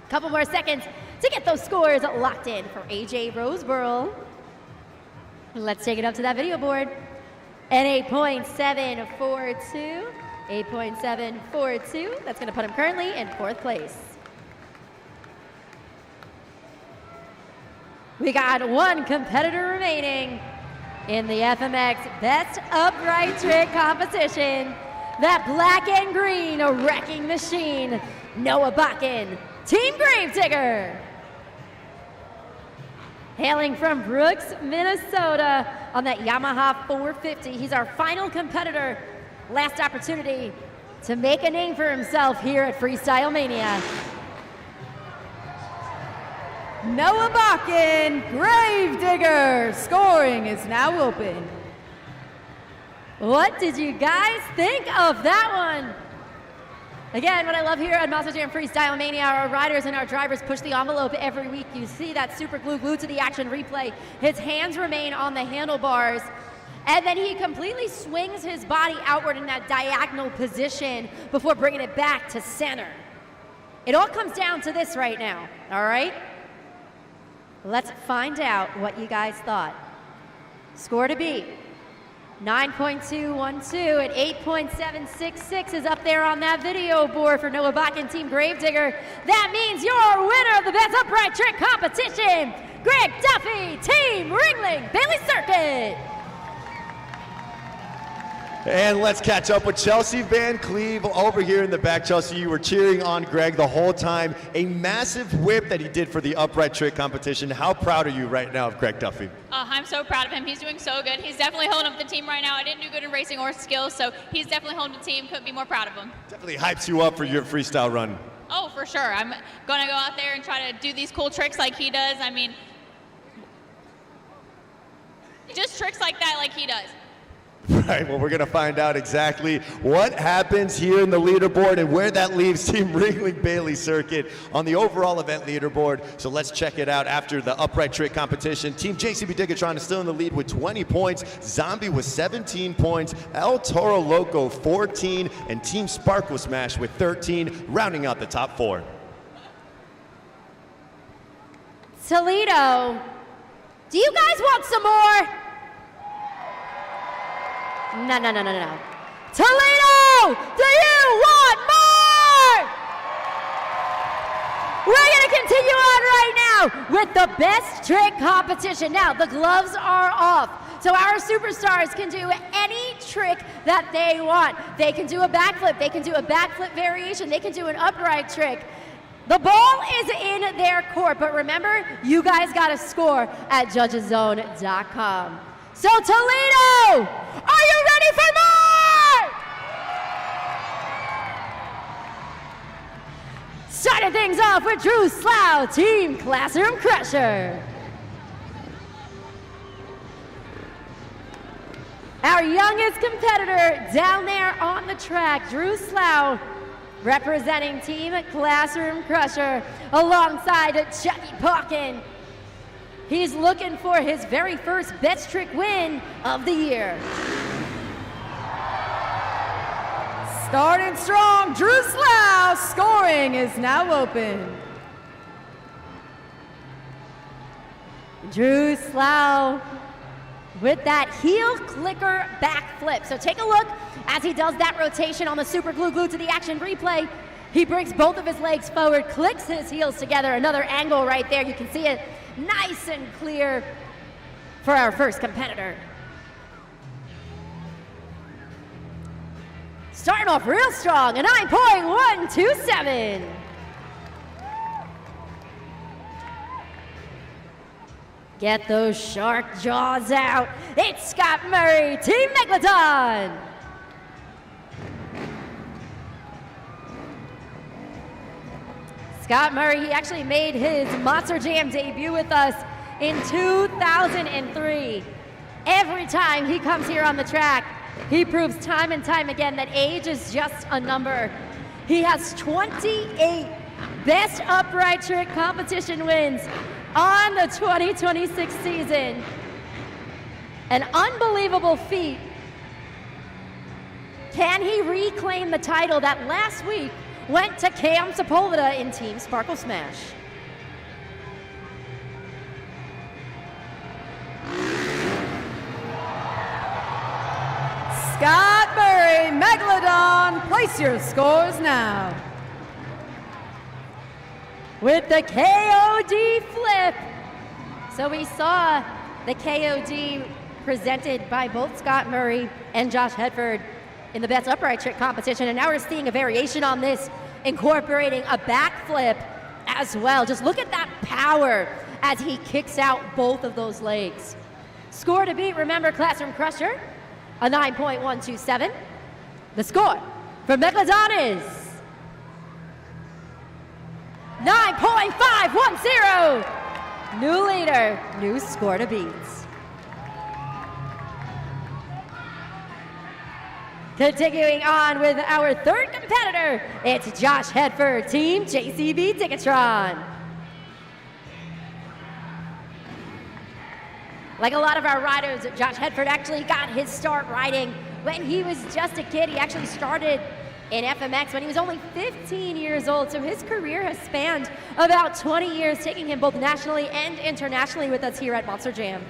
Couple more seconds to get those scores locked in for AJ Roseboro. Let's take it up to that video board. An 8.742. 8.742. That's going to put him currently in 4th place. We got 1 competitor remaining in the FMX Best Upright Trick competition. That black and green wrecking machine, Noah Bakken, Team Gravedigger. hailing from Brooks, Minnesota on that Yamaha 450. He's our final competitor. Last opportunity to make a name for himself here at Freestyle Mania. Noah Bakken, Gravedigger. Scoring is now open. What did you guys think of that one? Again, what I love here at Monster Jam Freestyle Mania, our riders and our drivers push the envelope every week. You see that super glue glued to the action replay. His hands remain on the handlebars, and then he completely swings his body outward in that diagonal position before bringing it back to center. It all comes down to this right now, all right? Let's find out what you guys thought. Score to beat. 9.212 at 8.766 is up there on that video board for Noah Bakken, Team Gravedigger. That means your winner of the best upright trick competition, Greg Duffy, Team Ringling Bailey Circuit. And let's catch up with Chelsea Van Cleve over here in the back. Chelsea, you were cheering on Greg the whole time. A massive whip that he did for the upright trick competition. How proud are you right now of Greg Duffy? I'm so proud of him. He's doing so good. He's definitely holding up the team right now. I didn't do good in racing or skills, so he's definitely holding the team. Couldn't be more proud of him. Definitely hypes you up for your freestyle run. Oh, for sure. I'm going to go out there and try to do these cool tricks like he does. I mean, just tricks like that like he does. Right, well, we're going to find out exactly what happens here in the leaderboard and where that leaves Team Ringling Bailey Circuit on the overall event leaderboard. So let's check it out after the upright trick competition. Team JCB Racing is still in the lead with 20 points. Zombie with 17 points. El Toro Loco 14. And Team Sparkle Smash with 13, rounding out the top 4. Toledo, do you guys want some more? No. Toledo, do you want more? We're going to continue on right now with the best trick competition. Now, the gloves are off, so our superstars can do any trick that they want. They can do a backflip, they can do a backflip variation, they can do an upright trick. The ball is in their court, but remember, you guys got to score at judgeszone.com. So Toledo, are you ready for more? Starting things off with Drew Slough, Team Classroom Crusher. Our youngest competitor down there on the track, Drew Slough, representing Team Classroom Crusher, alongside Chucky Pawkin. He's looking for his very first best trick win of the year. Starting strong, Drew Slough. Scoring is now open. Drew Slough with that heel clicker backflip. So take a look as he does that rotation on the super glue glued to the action replay. He brings both of his legs forward, clicks his heels together. Another angle right there. You can see it nice and clear for our first competitor. Starting off real strong, a 9.127. Get those shark jaws out. It's Scott Murray, Team Megalodon. Scott Murray, he actually made his Monster Jam debut with us in 2003. Every time he comes here on the track, he proves time and time again that age is just a number. He has 28 best upright trick competition wins on the 2026 season. An unbelievable feat. Can he reclaim the title that last week went to Cam Sepulveda in Team Sparkle Smash? Scott Murray, Megalodon, place your scores now. With the KOD flip. So we saw the KOD presented by both Scott Murray and Josh Hedford in the best upright trick competition, and now we're seeing a variation on this, incorporating a backflip as well. Just look at that power as he kicks out both of those legs. Score to beat, remember, Classroom Crusher, a 9.127. The score for Megalodon is 9.510. New leader, new score to beat. Continuing on with our third competitor, it's Josh Hedford, Team JCB Ticketron. Like a lot of our riders, Josh Hedford actually got his start riding when he was just a kid. He actually started in FMX when he was only 15 years old, so his career has spanned about 20 years, taking him both nationally and internationally with us here at Monster Jam.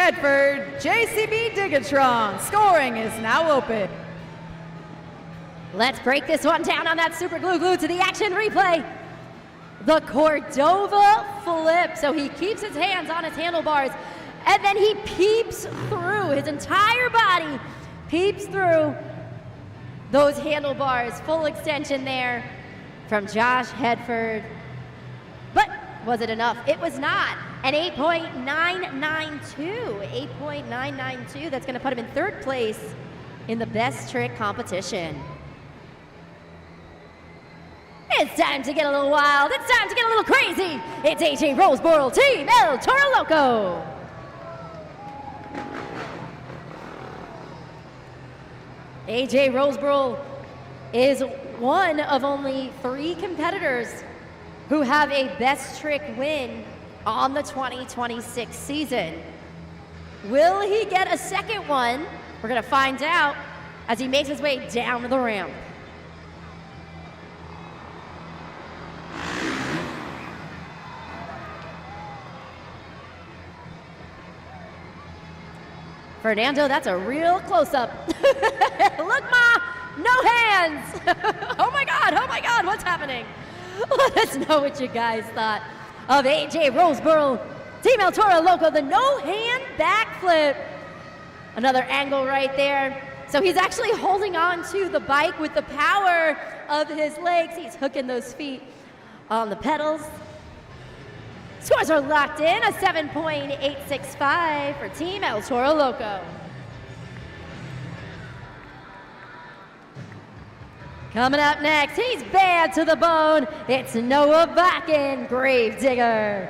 Hedford, JCB Ticketron. Scoring is now open. Let's break this one down on that super glue to the action replay. The Cordova flip. So he keeps his hands on his handlebars and then he peeps through, his entire body peeps through those handlebars. Full extension there from Josh Hedford. But was it enough? It was not. An 8.992. 8.992. That's going to put him in third place in the best trick competition. It's time to get a little wild. It's time to get a little crazy. It's AJ Roseboro, Team El Toro Loco. AJ Roseboro is one of only 3 competitors who have a best trick win on the 2026 season. Will he get a second one? We're gonna find out as he makes his way down the ramp. Fernando, that's a real close-up. Look, Ma, no hands. Oh my God, what's happening? Let us know what you guys thought of AJ Roseboro, Team El Toro Loco, the no-hand backflip. Another angle right there. So he's actually holding on to the bike with the power of his legs. He's hooking those feet on the pedals. Scores are locked in, a 7.865 for Team El Toro Loco. Coming up next, he's bad to the bone. It's Noah Bakken, Gravedigger.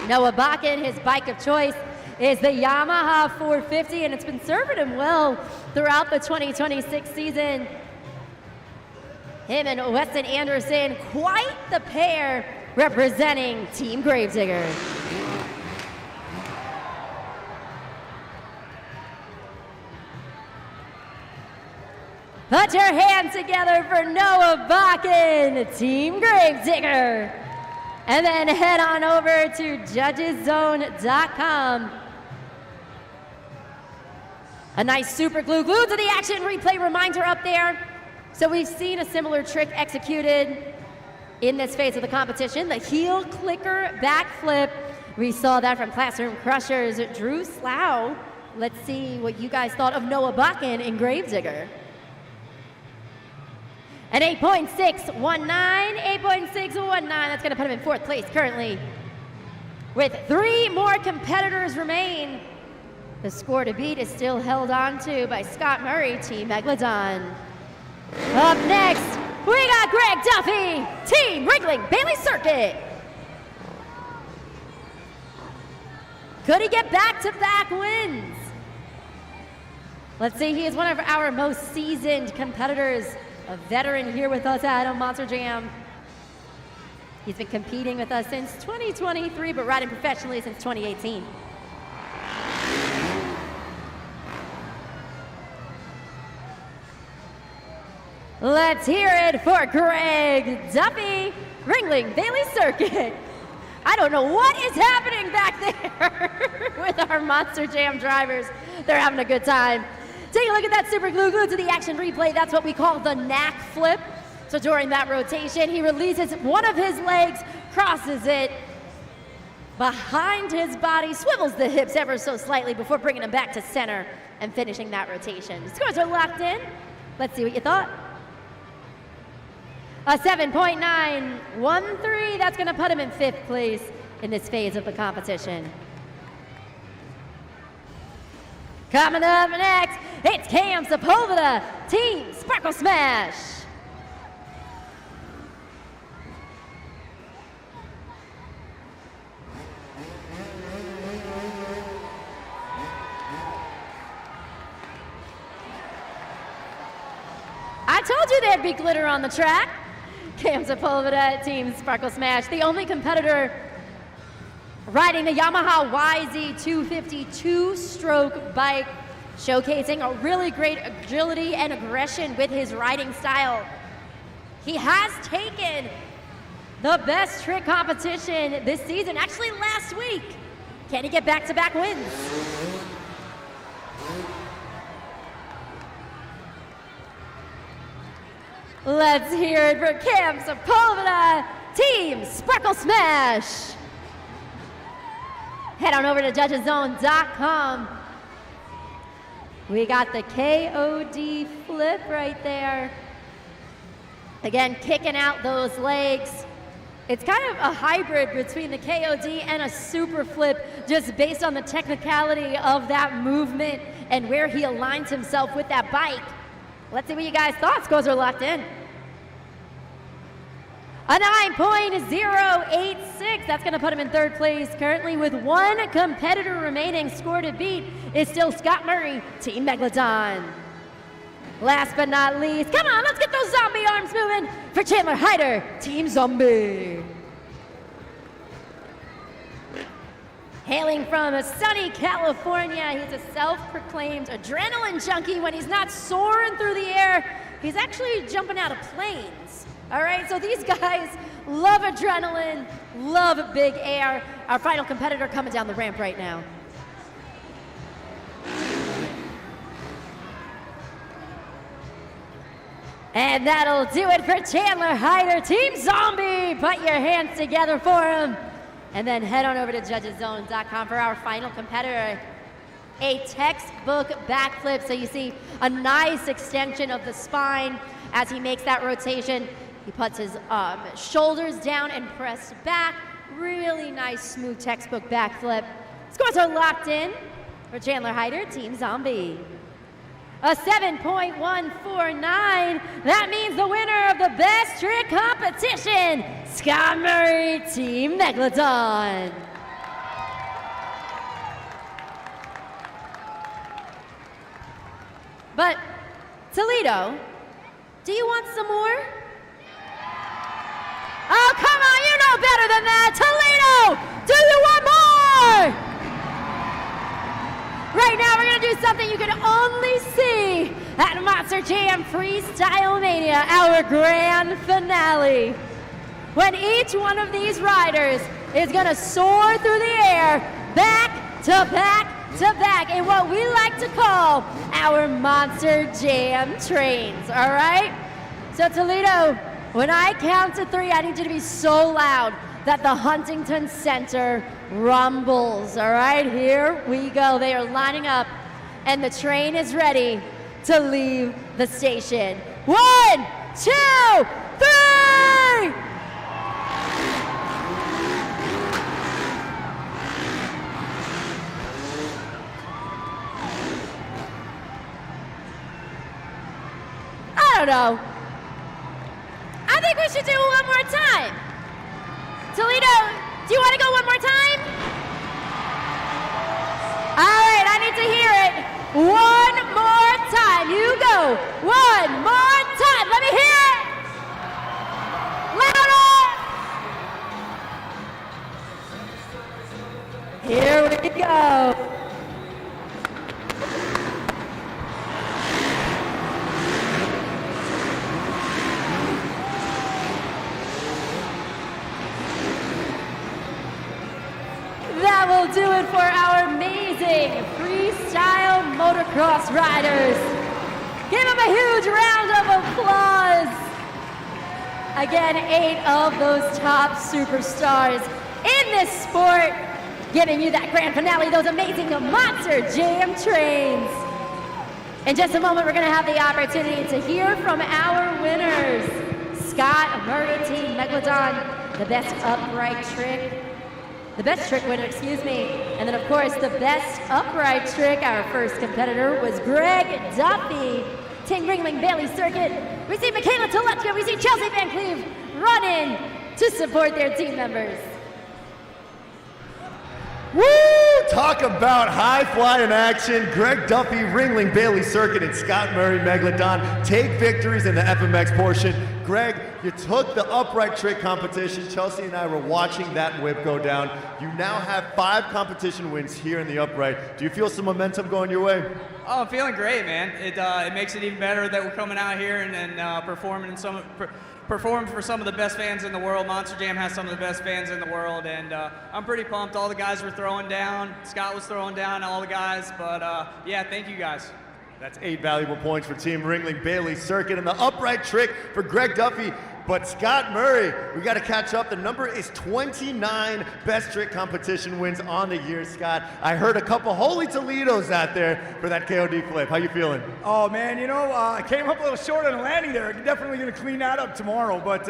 Noah Bakken, his bike of choice is the Yamaha 450, and it's been serving him well throughout the 2026 season. Him and Weston Anderson, quite the pair representing Team Gravedigger. Put your hands together for Noah Bakken, Team Gravedigger. And then head on over to judgeszone.com. A nice super glue to the action replay reminder up there. So we've seen a similar trick executed in this phase of the competition, the heel clicker backflip. We saw that from Classroom Crushers, Drew Slough. Let's see what you guys thought of Noah Bakken in Gravedigger. An 8.619, 8.619, that's gonna put him in fourth place currently. With 3 more competitors remain, the score to beat is still held on to by Scott Murray, Team Megalodon. Up next, we got Greg Duffy, Team Ringling Bailey Circuit. Could he get back-to-back wins? Let's see, he is one of our most seasoned competitors, a veteran here with us at Monster Jam. He's been competing with us since 2023, but riding professionally since 2018. Let's hear it for Greg Duffy, Ringling Bailey Circuit. I don't know what is happening back there with our Monster Jam drivers. They're having a good time. Take a look at that super glue to the action replay. That's what we call the knack flip. So during that rotation, he releases one of his legs, crosses it behind his body, swivels the hips ever so slightly before bringing him back to center and finishing that rotation. Scores are locked in. Let's see what you thought. A 7.913, that's gonna put him in 5th place in this phase of the competition. Coming up next, it's Cam Sepulveda, Team Sparkle Smash. I told you there'd be glitter on the track. Cam Sepulveda, Team Sparkle Smash, the only competitor riding the Yamaha YZ250 two-stroke bike, showcasing a really great agility and aggression with his riding style. He has taken the best trick competition this season, actually last week. Can he get back-to-back wins? Let's hear it for Cam Sepulveda, Team Sparkle Smash. Head on over to judgeszone.com. We got the KOD flip right there. Again, kicking out those legs. It's kind of a hybrid between the KOD and a super flip, just based on the technicality of that movement and where he aligns himself with that bike. Let's see what you guys thought. Scores are locked in. A 9.086, that's gonna put him in 3rd place. Currently with one competitor remaining, score to beat is still Scott Murray, Team Megalodon. Last but not least, come on, let's get those zombie arms moving for Chandler Hyder, Team Zombie. Hailing from sunny California, he's a self-proclaimed adrenaline junkie. When he's not soaring through the air, he's actually jumping out of planes. All right, so these guys love adrenaline, love big air. Our final competitor coming down the ramp right now. And that'll do it for Chandler Hyder, Team Zombie. Put your hands together for him. And then head on over to judgeszone.com for our final competitor. A textbook backflip, so you see a nice extension of the spine as he makes that rotation. He puts his shoulders down and pressed back. Really nice, smooth textbook backflip. Scores are locked in for Chandler Hyder, Team Zombie. A 7.149. That means the winner of the best trick competition, Scott Murray, Team Megalodon. But Toledo, do you want some more? Oh, come on, you know better than that. Toledo, do you want more? Right now, we're gonna do something you can only see at Monster Jam Freestyle Mania, our grand finale. When each one of these riders is gonna soar through the air, back to back to back, in what we like to call our Monster Jam trains, all right? So Toledo, when I count to 3, I need you to be so loud that the Huntington Center rumbles, all right? Here we go. They are lining up, and the train is ready to leave the station. 1, 2, 3! I don't know. I think we should do it one more time. Toledo, do you want to go one more time? All right, I need to hear it. One more time. You go. One more time. Let me hear it. Louder. Here we go. That will do it for our amazing freestyle motocross riders. Give them a huge round of applause. Again, 8 of those top superstars in this sport, giving you that grand finale, those amazing Monster Jam trains. In just a moment, we're going to have the opportunity to hear from our winners. Scott Murray, Team Megalodon, the best upright trick. The best trick winner, excuse me. And then, of course, the best upright trick, our first competitor, was Greg Duffy, Team Ringling Bailey Circuit. We see Michaela Toledo, we see Chelsea Van Cleve run in to support their team members. Woo! Talk about high-flying action. Greg Duffy, Ringling Bailey Circuit, and Scott Murray, Megalodon take victories in the FMX portion. Greg, you took the upright trick competition. Chelsea and I were watching that whip go down. You now have 5 competition wins here in the upright. Do you feel some momentum going your way? Oh, I'm feeling great, man. It makes it even better that we're coming out here and performing performed for some of the best fans in the world. Monster Jam has some of the best fans in the world, and I'm pretty pumped. All the guys were throwing down. Scott was throwing down, all the guys, but yeah, thank you guys. That's 8 valuable points for Team Ringling Bailey Circuit, and the upright trick for Greg Duffy. But Scott Murray, we got to catch up. The number is 29 best trick competition wins on the year, Scott. I heard a couple holy Toledos out there for that KOD flip. How you feeling? Oh man, you know, I came up a little short on the landing there. I'm definitely going to clean that up tomorrow. But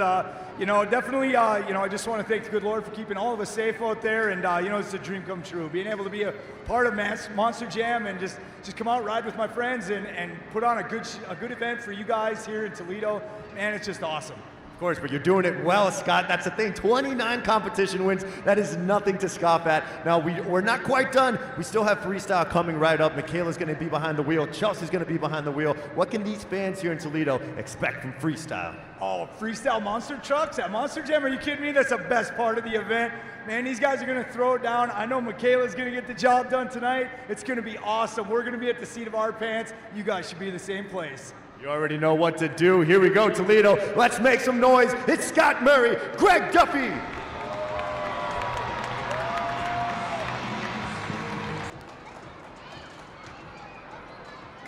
you know, definitely, you know, I just want to thank the good Lord for keeping all of us safe out there. And you know, it's a dream come true. Being able to be a part of Monster Jam and just come out, ride with my friends, and put on a good event for you guys here in Toledo. Man, it's just awesome. Of course, but you're doing it well, Scott. That's the thing. 29 competition wins. That is nothing to scoff at. Now, we're not quite done. We still have freestyle coming right up. Michaela's going to be behind the wheel. Chelsea's going to be behind the wheel. What can these fans here in Toledo expect from freestyle? Oh, freestyle monster trucks at Monster Jam? Are you kidding me? That's the best part of the event. Man, these guys are going to throw it down. I know Michaela's going to get the job done tonight. It's going to be awesome. We're going to be at the seat of our pants. You guys should be in the same place. You already know what to do. Here we go, Toledo. Let's make some noise. It's Scott Murray, Greg Duffy.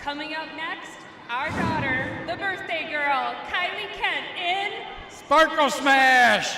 Coming up next, our daughter, the birthday girl, Kylie Kent in Sparkle Smash.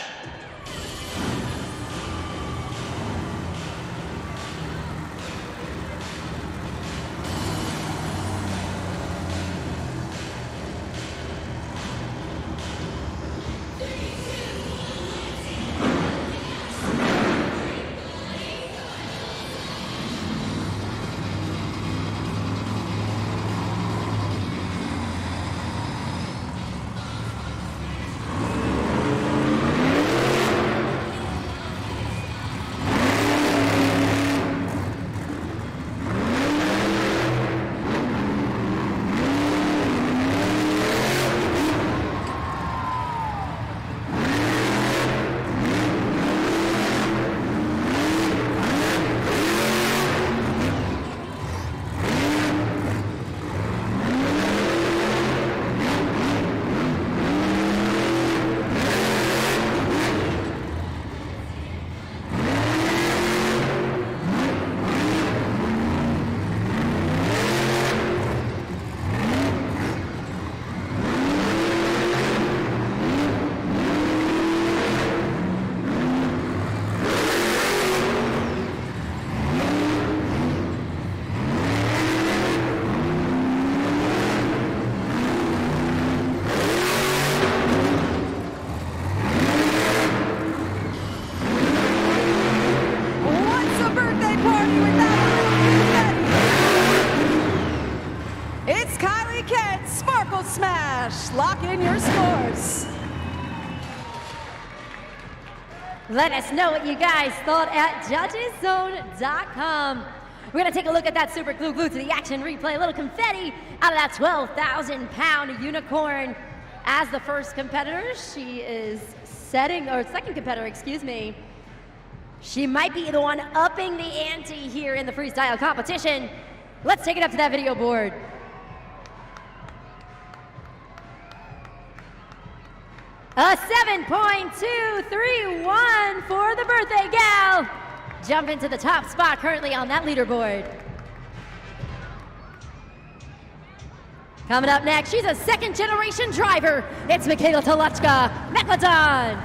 Lock in your scores. Let us know what you guys thought at judgeszone.com. We're going to take a look at that super glued to the action replay. A little confetti out of that 12,000-pound unicorn. As the first competitor, she is setting, or second competitor, excuse me. She might be the one upping the ante here in the freestyle competition. Let's take it up to that video board. A 7.231 for the birthday gal. Jump into the top spot currently on that leaderboard. Coming up next, she's a second-generation driver. It's Michaela Telechka, Megalodon.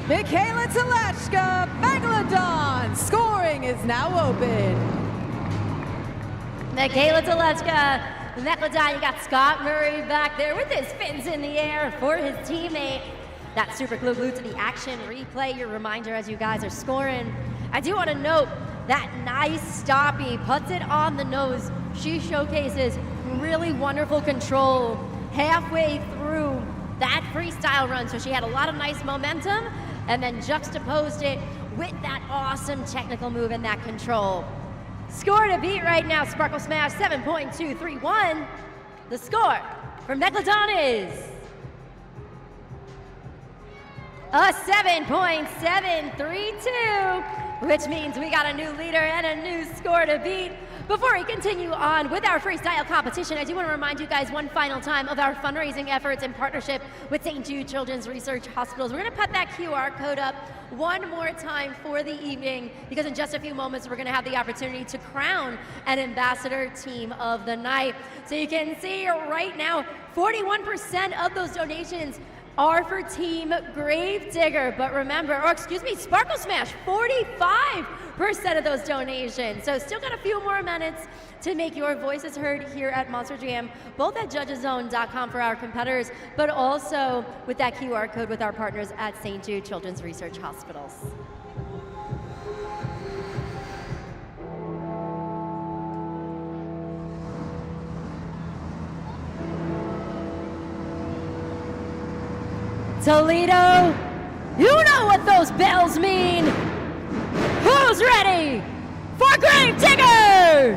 Michaela Telechka, Megalodon. Scoring is now open. Michaela Telechka, Megalodon. You got Scott Murray back there with his fins in the air for his teammate. That super glued to the action replay. Your reminder as you guys are scoring. I do want to note that nice stoppie, puts it on the nose. She showcases really wonderful control halfway through that freestyle run. So she had a lot of nice momentum and then juxtaposed it with that awesome technical move and that control. Score to beat right now, Sparkle Smash 7.231. The score for Megalodon is a 7.732, which means we got a new leader and a new score to beat. Before we continue on with our freestyle competition, I do want to remind you guys one final time of our fundraising efforts in partnership with St. Jude Children's Research Hospitals. We're going to put that QR code up one more time for the evening, because in just a few moments we're going to have the opportunity to crown an ambassador team of the night. So you can see right now 41% of those donations are for Team Gravedigger, but remember, or excuse me, Sparkle Smash, 45% of those donations. So still got a few more minutes to make your voices heard here at Monster Jam, both at judgeszone.com for our competitors, but also with that QR code with our partners at St. Jude Children's Research Hospitals. Toledo, you know what those bells mean. Who's ready for Gravedigger?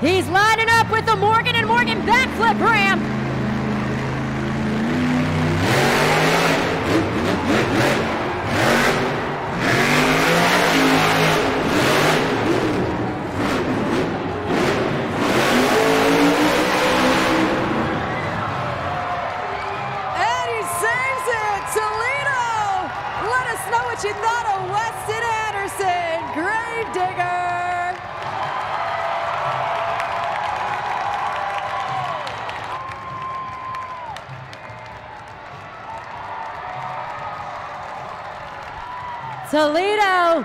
He's lining up with the Morgan & Morgan backflip ramp. And he saves it, Toledo! Let us know what you thought of Weston Anderson, Gravedigger. Toledo,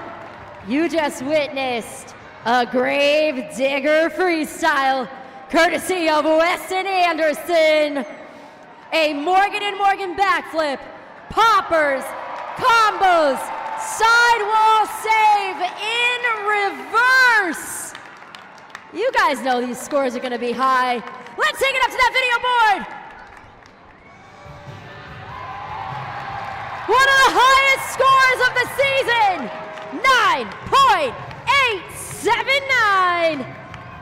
you just witnessed A grave digger freestyle, courtesy of Weston Anderson. A Morgan and Morgan backflip, poppers, combos, sidewall save in reverse. You guys know these scores are gonna be high. Let's take it up to that video board. One of the highest scores of the season, 9.879.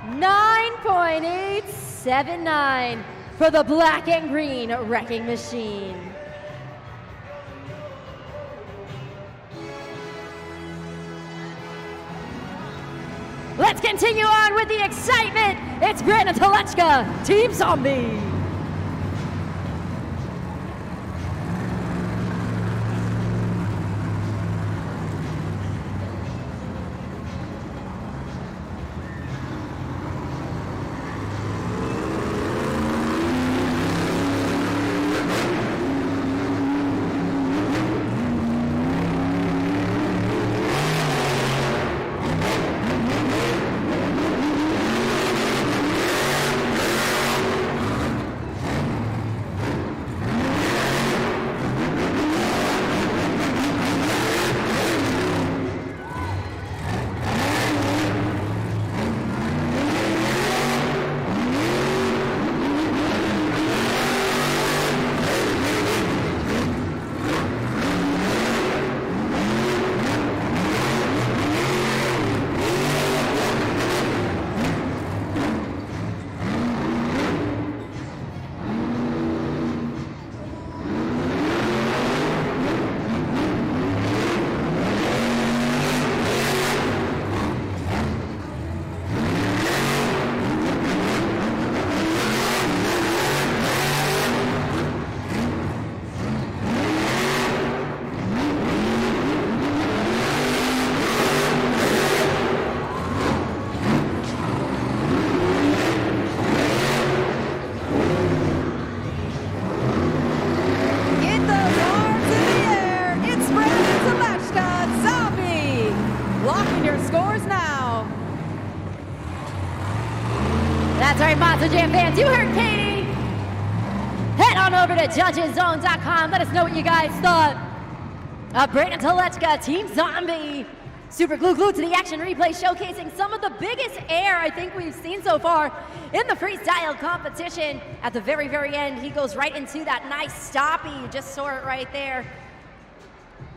9.879 for the black and green wrecking machine. Let's continue on with the excitement. It's Brandon Telechka, Team Zombie. That's right, Monster Jam fans. You heard Katie. Head on over to judgeszone.com. Let us know what you guys thought of Brandon Telechka, Team Zombie. Super glued to the action replay, showcasing some of the biggest air I think we've seen so far in the freestyle competition. At the very, very end, he goes right into that nice stoppie. You just saw it right there.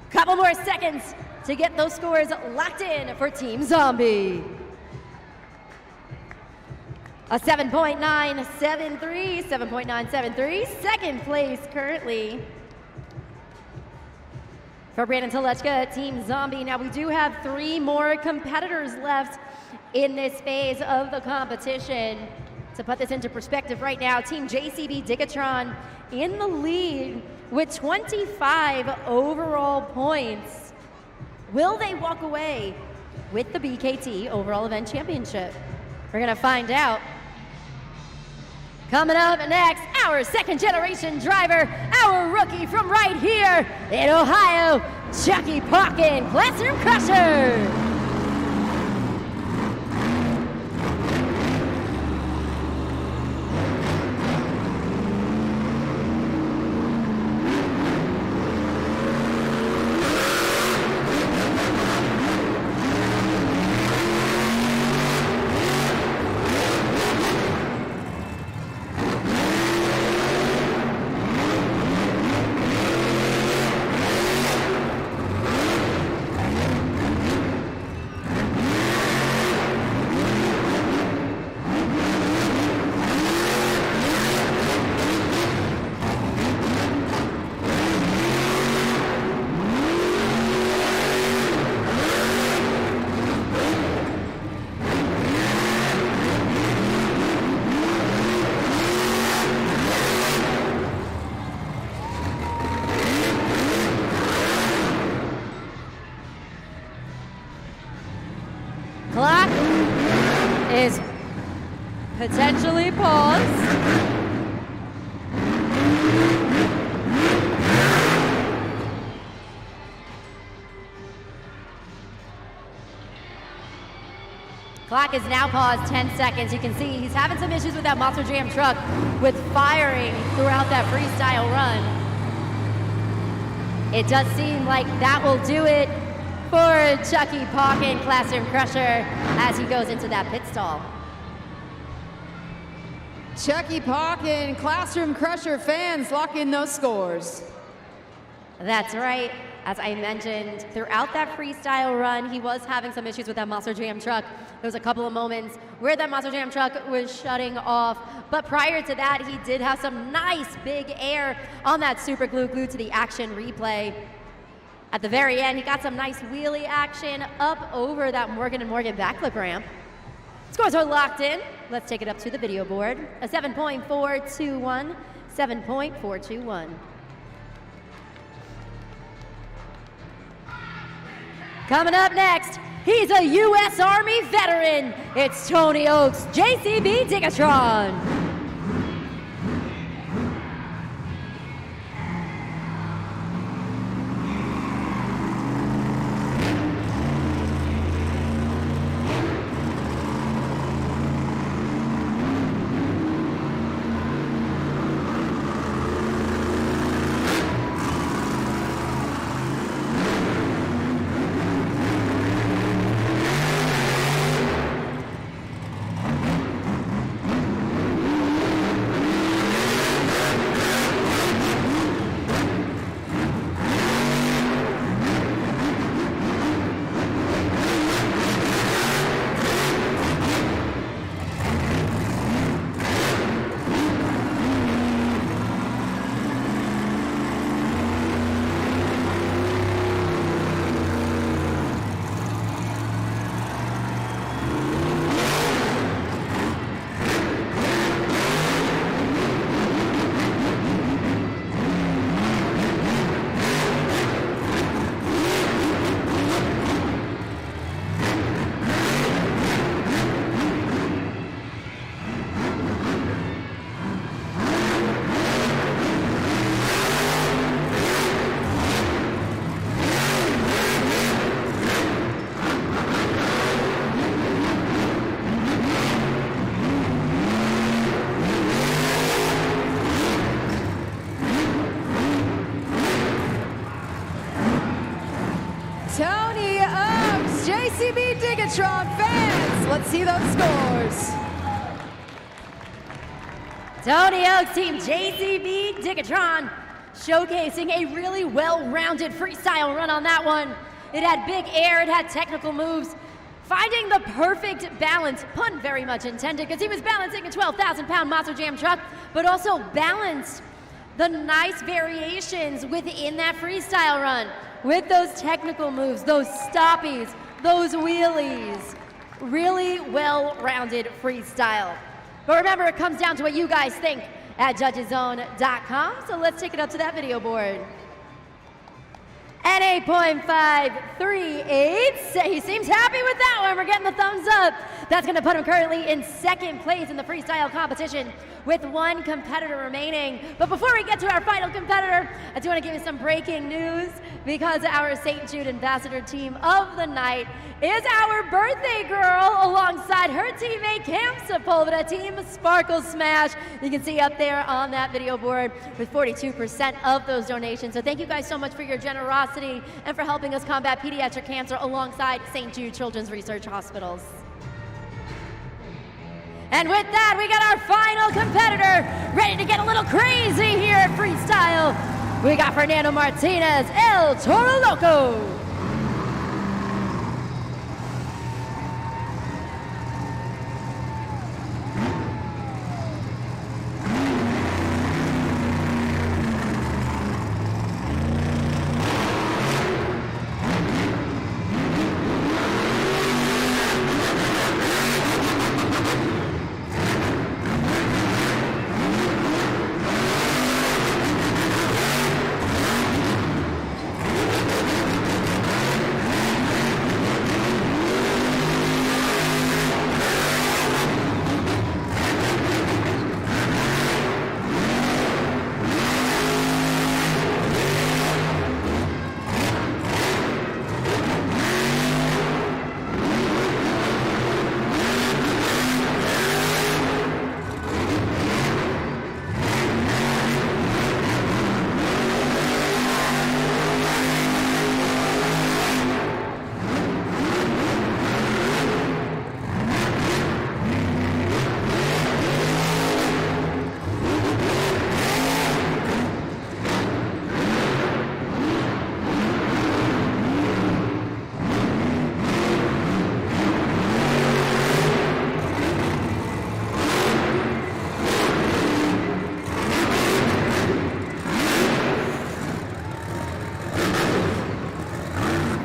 Couple more seconds to get those scores locked in for Team Zombie. A 7.973. Second place currently for Brandon Telechka, Team Zombie. Now we do have 3 more competitors left in this phase of the competition. To put this into perspective right now, Team JCB Digatron in the lead with 25 overall points. Will they walk away with the BKT Overall Event Championship? We're gonna find out. Coming up next, our second generation driver, our rookie from right here in Ohio, Chucky Parkin, Classroom Crusher. Clock is potentially paused. Clock is now paused 10 seconds. You can see he's having some issues with that Monster Jam truck with firing throughout that freestyle run. It does seem like that will do it for Chucky Pawkin, Classroom Crusher, as he goes into that pit stall. Chucky Pawkin, Classroom Crusher fans lock in those scores. That's right. As I mentioned, throughout that freestyle run, he was having some issues with that Monster Jam truck. There was a couple of moments where that Monster Jam truck was shutting off. But prior to that, he did have some nice big air on that super glue glued to the action replay. At the very end, he got some nice wheelie action up over that Morgan & Morgan backflip ramp. Scores are locked in. Let's take it up to the video board. A 7.421, 7.421. Coming up next, he's a U.S. Army veteran. It's Tony Oakes, JCB Digatron. Tony Oakes, JCB Digatron fans, let's see those scores. Tony Oakes, team JCB Digatron, showcasing a really well-rounded freestyle run on that one. It had big air, it had technical moves, finding the perfect balance, pun very much intended, because he was balancing a 12,000-pound Monster Jam truck, but also balanced the nice variations within that freestyle run with those technical moves, those stoppies, those wheelies. Really well-rounded freestyle. But remember, it comes down to what you guys think at judgeszone.com, so let's take it up to that video board. At 8.538, he seems happy with that one. We're getting the thumbs up. That's going to put him currently in second place in the freestyle competition with one competitor remaining. But before we get to our final competitor, I do want to give you some breaking news because our St. Jude Ambassador team of the night is our birthday girl alongside her teammate Cam Sepulveda, team Sparkle Smash. You can see up there on that video board with 42% of those donations. So thank you guys so much for your generosity and for helping us combat pediatric cancer alongside St. Jude Children's Research Hospitals. And with that, we got our final competitor ready to get a little crazy here at Freestyle. We got Fernando Martinez, El Toro Loco.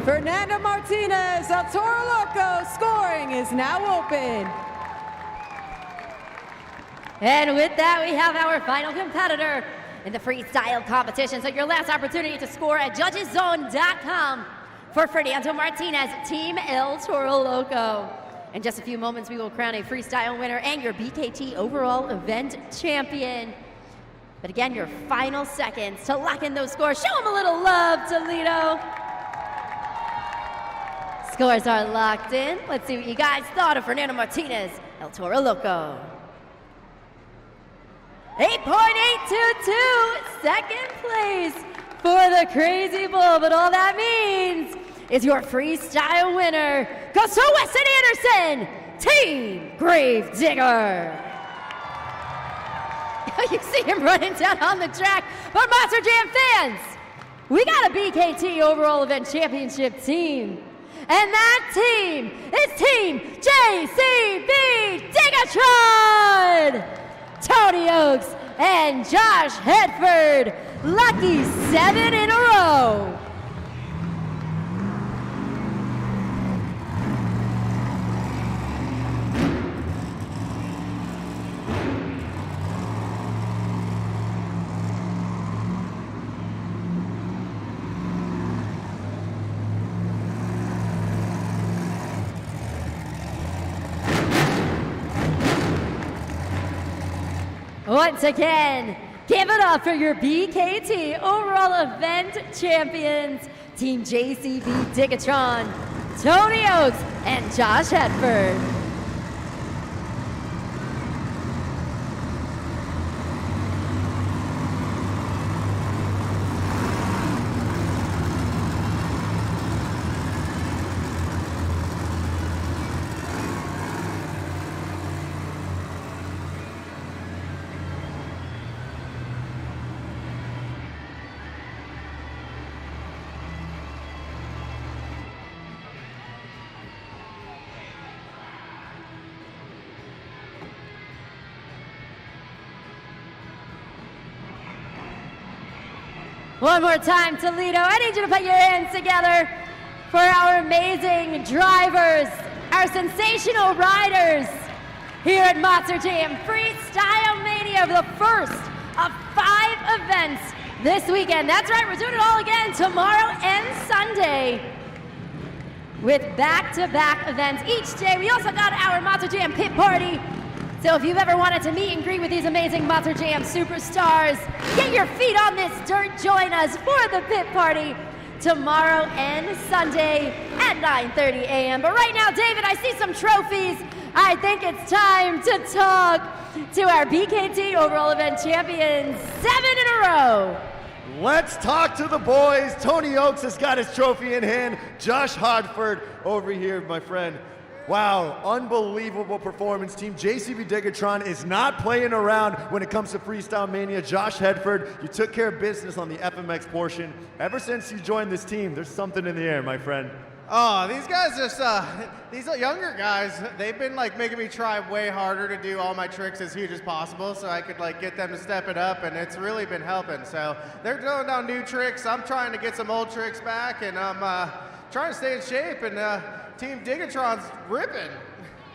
Fernando Martinez of Toro Loco. Scoring is now open. And with that, we have our final competitor in the freestyle competition. So your last opportunity to score at judgeszone.com for Fernando Martinez, Team El Toro Loco. In just a few moments, we will crown a freestyle winner and your BKT overall event champion. But again, your final seconds to lock in those scores. Show them a little love, Toledo. Scores are locked in. Let's see what you guys thought of Fernando Martinez, El Toro Loco. 8.822, second place for the Crazy Bull. But all that means is your freestyle winner goes to Weston Anderson, Team Gravedigger. You see him running down on the track. But Monster Jam fans, we got a BKT overall event championship team. And that team is Team JCB Digatron! Tony Oaks and Josh Hedford, lucky 7 in a row. Once again, give it up for your BKT overall event champions, Team JCB Digatron, Tony Oaks, and Josh Hedford. One more time, Toledo. I need you to put your hands together for our amazing drivers, our sensational riders here at Monster Jam Freestyle Mania, the first of 5 events this weekend. That's right, we're doing it all again tomorrow and Sunday with back-to-back events each day. We also got our Monster Jam pit party. So if you've ever wanted to meet and greet with these amazing Monster Jam superstars, get your feet on this dirt, join us for the pit party tomorrow and Sunday at 9:30 a.m. But right now, David, I see some trophies. I think it's time to talk to our BKT overall event champions, 7 in a row. Let's talk to the boys. Tony Oaks has got his trophy in hand. Josh Hodford over here, my friend. Wow, unbelievable performance. Team JCB Digatron is not playing around when it comes to Freestyle Mania. Josh Hedford, you took care of business on the FMX portion. Ever since you joined this team, there's something in the air, my friend. Oh, these guys just, these younger guys, they've been like making me try way harder to do all my tricks as huge as possible so I could like get them to step it up, and it's really been helping. So they're throwing down new tricks. I'm trying to get some old tricks back, and I'm trying to stay in shape, and Team Digatron's ripping.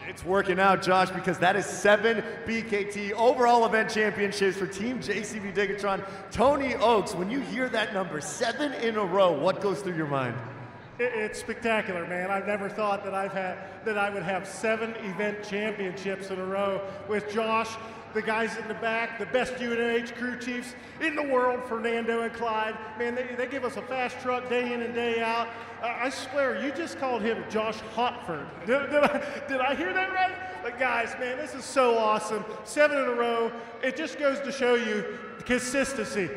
It's working out, Josh, because that is 7 BKT overall event championships for Team JCB Digatron. Tony Oaks, when you hear that number, 7 in a row, what goes through your mind? It's spectacular, man. I've never thought that I would have 7 event championships in a row with Josh, the guys in the back, the best UNH crew chiefs in the world, Fernando and Clyde. Man, they give us a fast truck day in and day out. I swear, you just called him Josh Hotford. Did I hear that right? But guys, man, this is so awesome. 7 in a row. It just goes to show you consistency.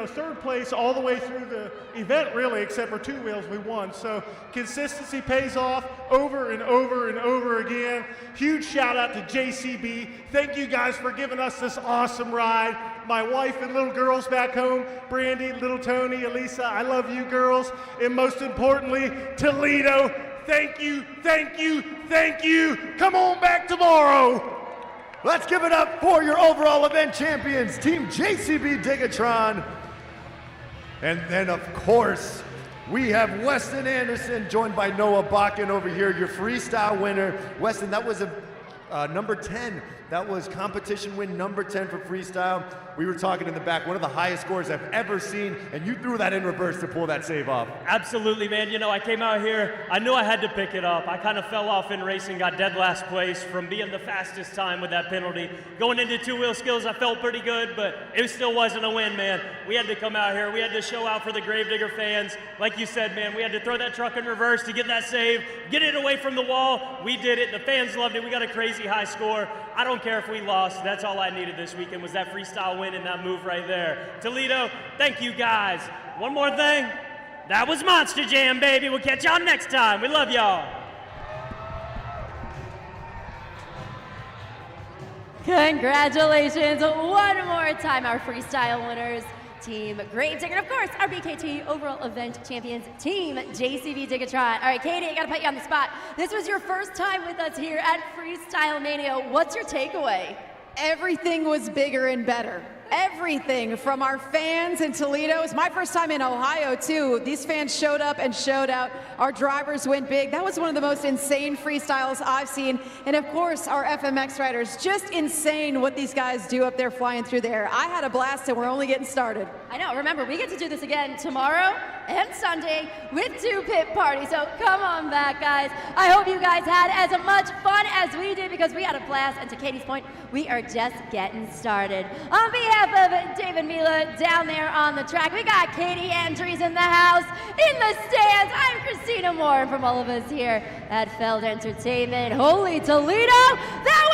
Third place all the way through the event, really, except for 2 wheels we won. So consistency pays off over and over and over again. Huge shout out to JCB. Thank you guys for giving us this awesome ride. My wife and little girls back home, Brandy, little Tony, Elisa, I love you girls. And most importantly, Toledo, thank you, thank you, thank you. Come on back tomorrow. Let's give it up for your overall event champions, Team JCB Digatron. And then, of course, we have Weston Anderson joined by Noah Bakken over here, your freestyle winner. Weston, that was a number 10. That was competition win number 10 for freestyle. We were talking in the back, one of the highest scores I've ever seen, and you threw that in reverse to pull that save off. Absolutely, man. You know, I came out here, I knew I had to pick it up. I kind of fell off in racing, got dead last place from being the fastest time with that penalty. Going into two-wheel skills, I felt pretty good, but it still wasn't a win, man. We had to come out here. We had to show out for the Gravedigger fans. Like you said, man, we had to throw that truck in reverse to get that save, get it away from the wall. We did it. The fans loved it. We got a crazy high score. I don't care if we lost. That's all I needed this weekend was that freestyle win and that move right there. Toledo, thank you guys. One more thing. That was Monster Jam, baby. We'll catch y'all next time. We love y'all. Congratulations one more time, our freestyle winners, Team Gravedigger, and of course, our BKT overall event champions, Team JCB Digatron. All right, Katie, I gotta put you on the spot. This was your first time with us here at Freestyle Mania. What's your takeaway? Everything was bigger and better. Everything from our fans in Toledo. It was my first time in Ohio, too. These fans showed up and showed out. Our drivers went big. That was one of the most insane freestyles I've seen. And of course, our FMX riders, just insane what these guys do up there flying through the air. I had a blast, and we're only getting started. I know. Remember, we get to do this again tomorrow and Sunday with 2 pit parties. So come on back, guys. I hope you guys had as much fun as we did because we had a blast. And to Katie's point, we are just getting started. On behalf of David Mila down there on the track, we got Katie Andrews in the house, in the stands. I'm Christina Moore from all of us here at Feld Entertainment. Holy Toledo! That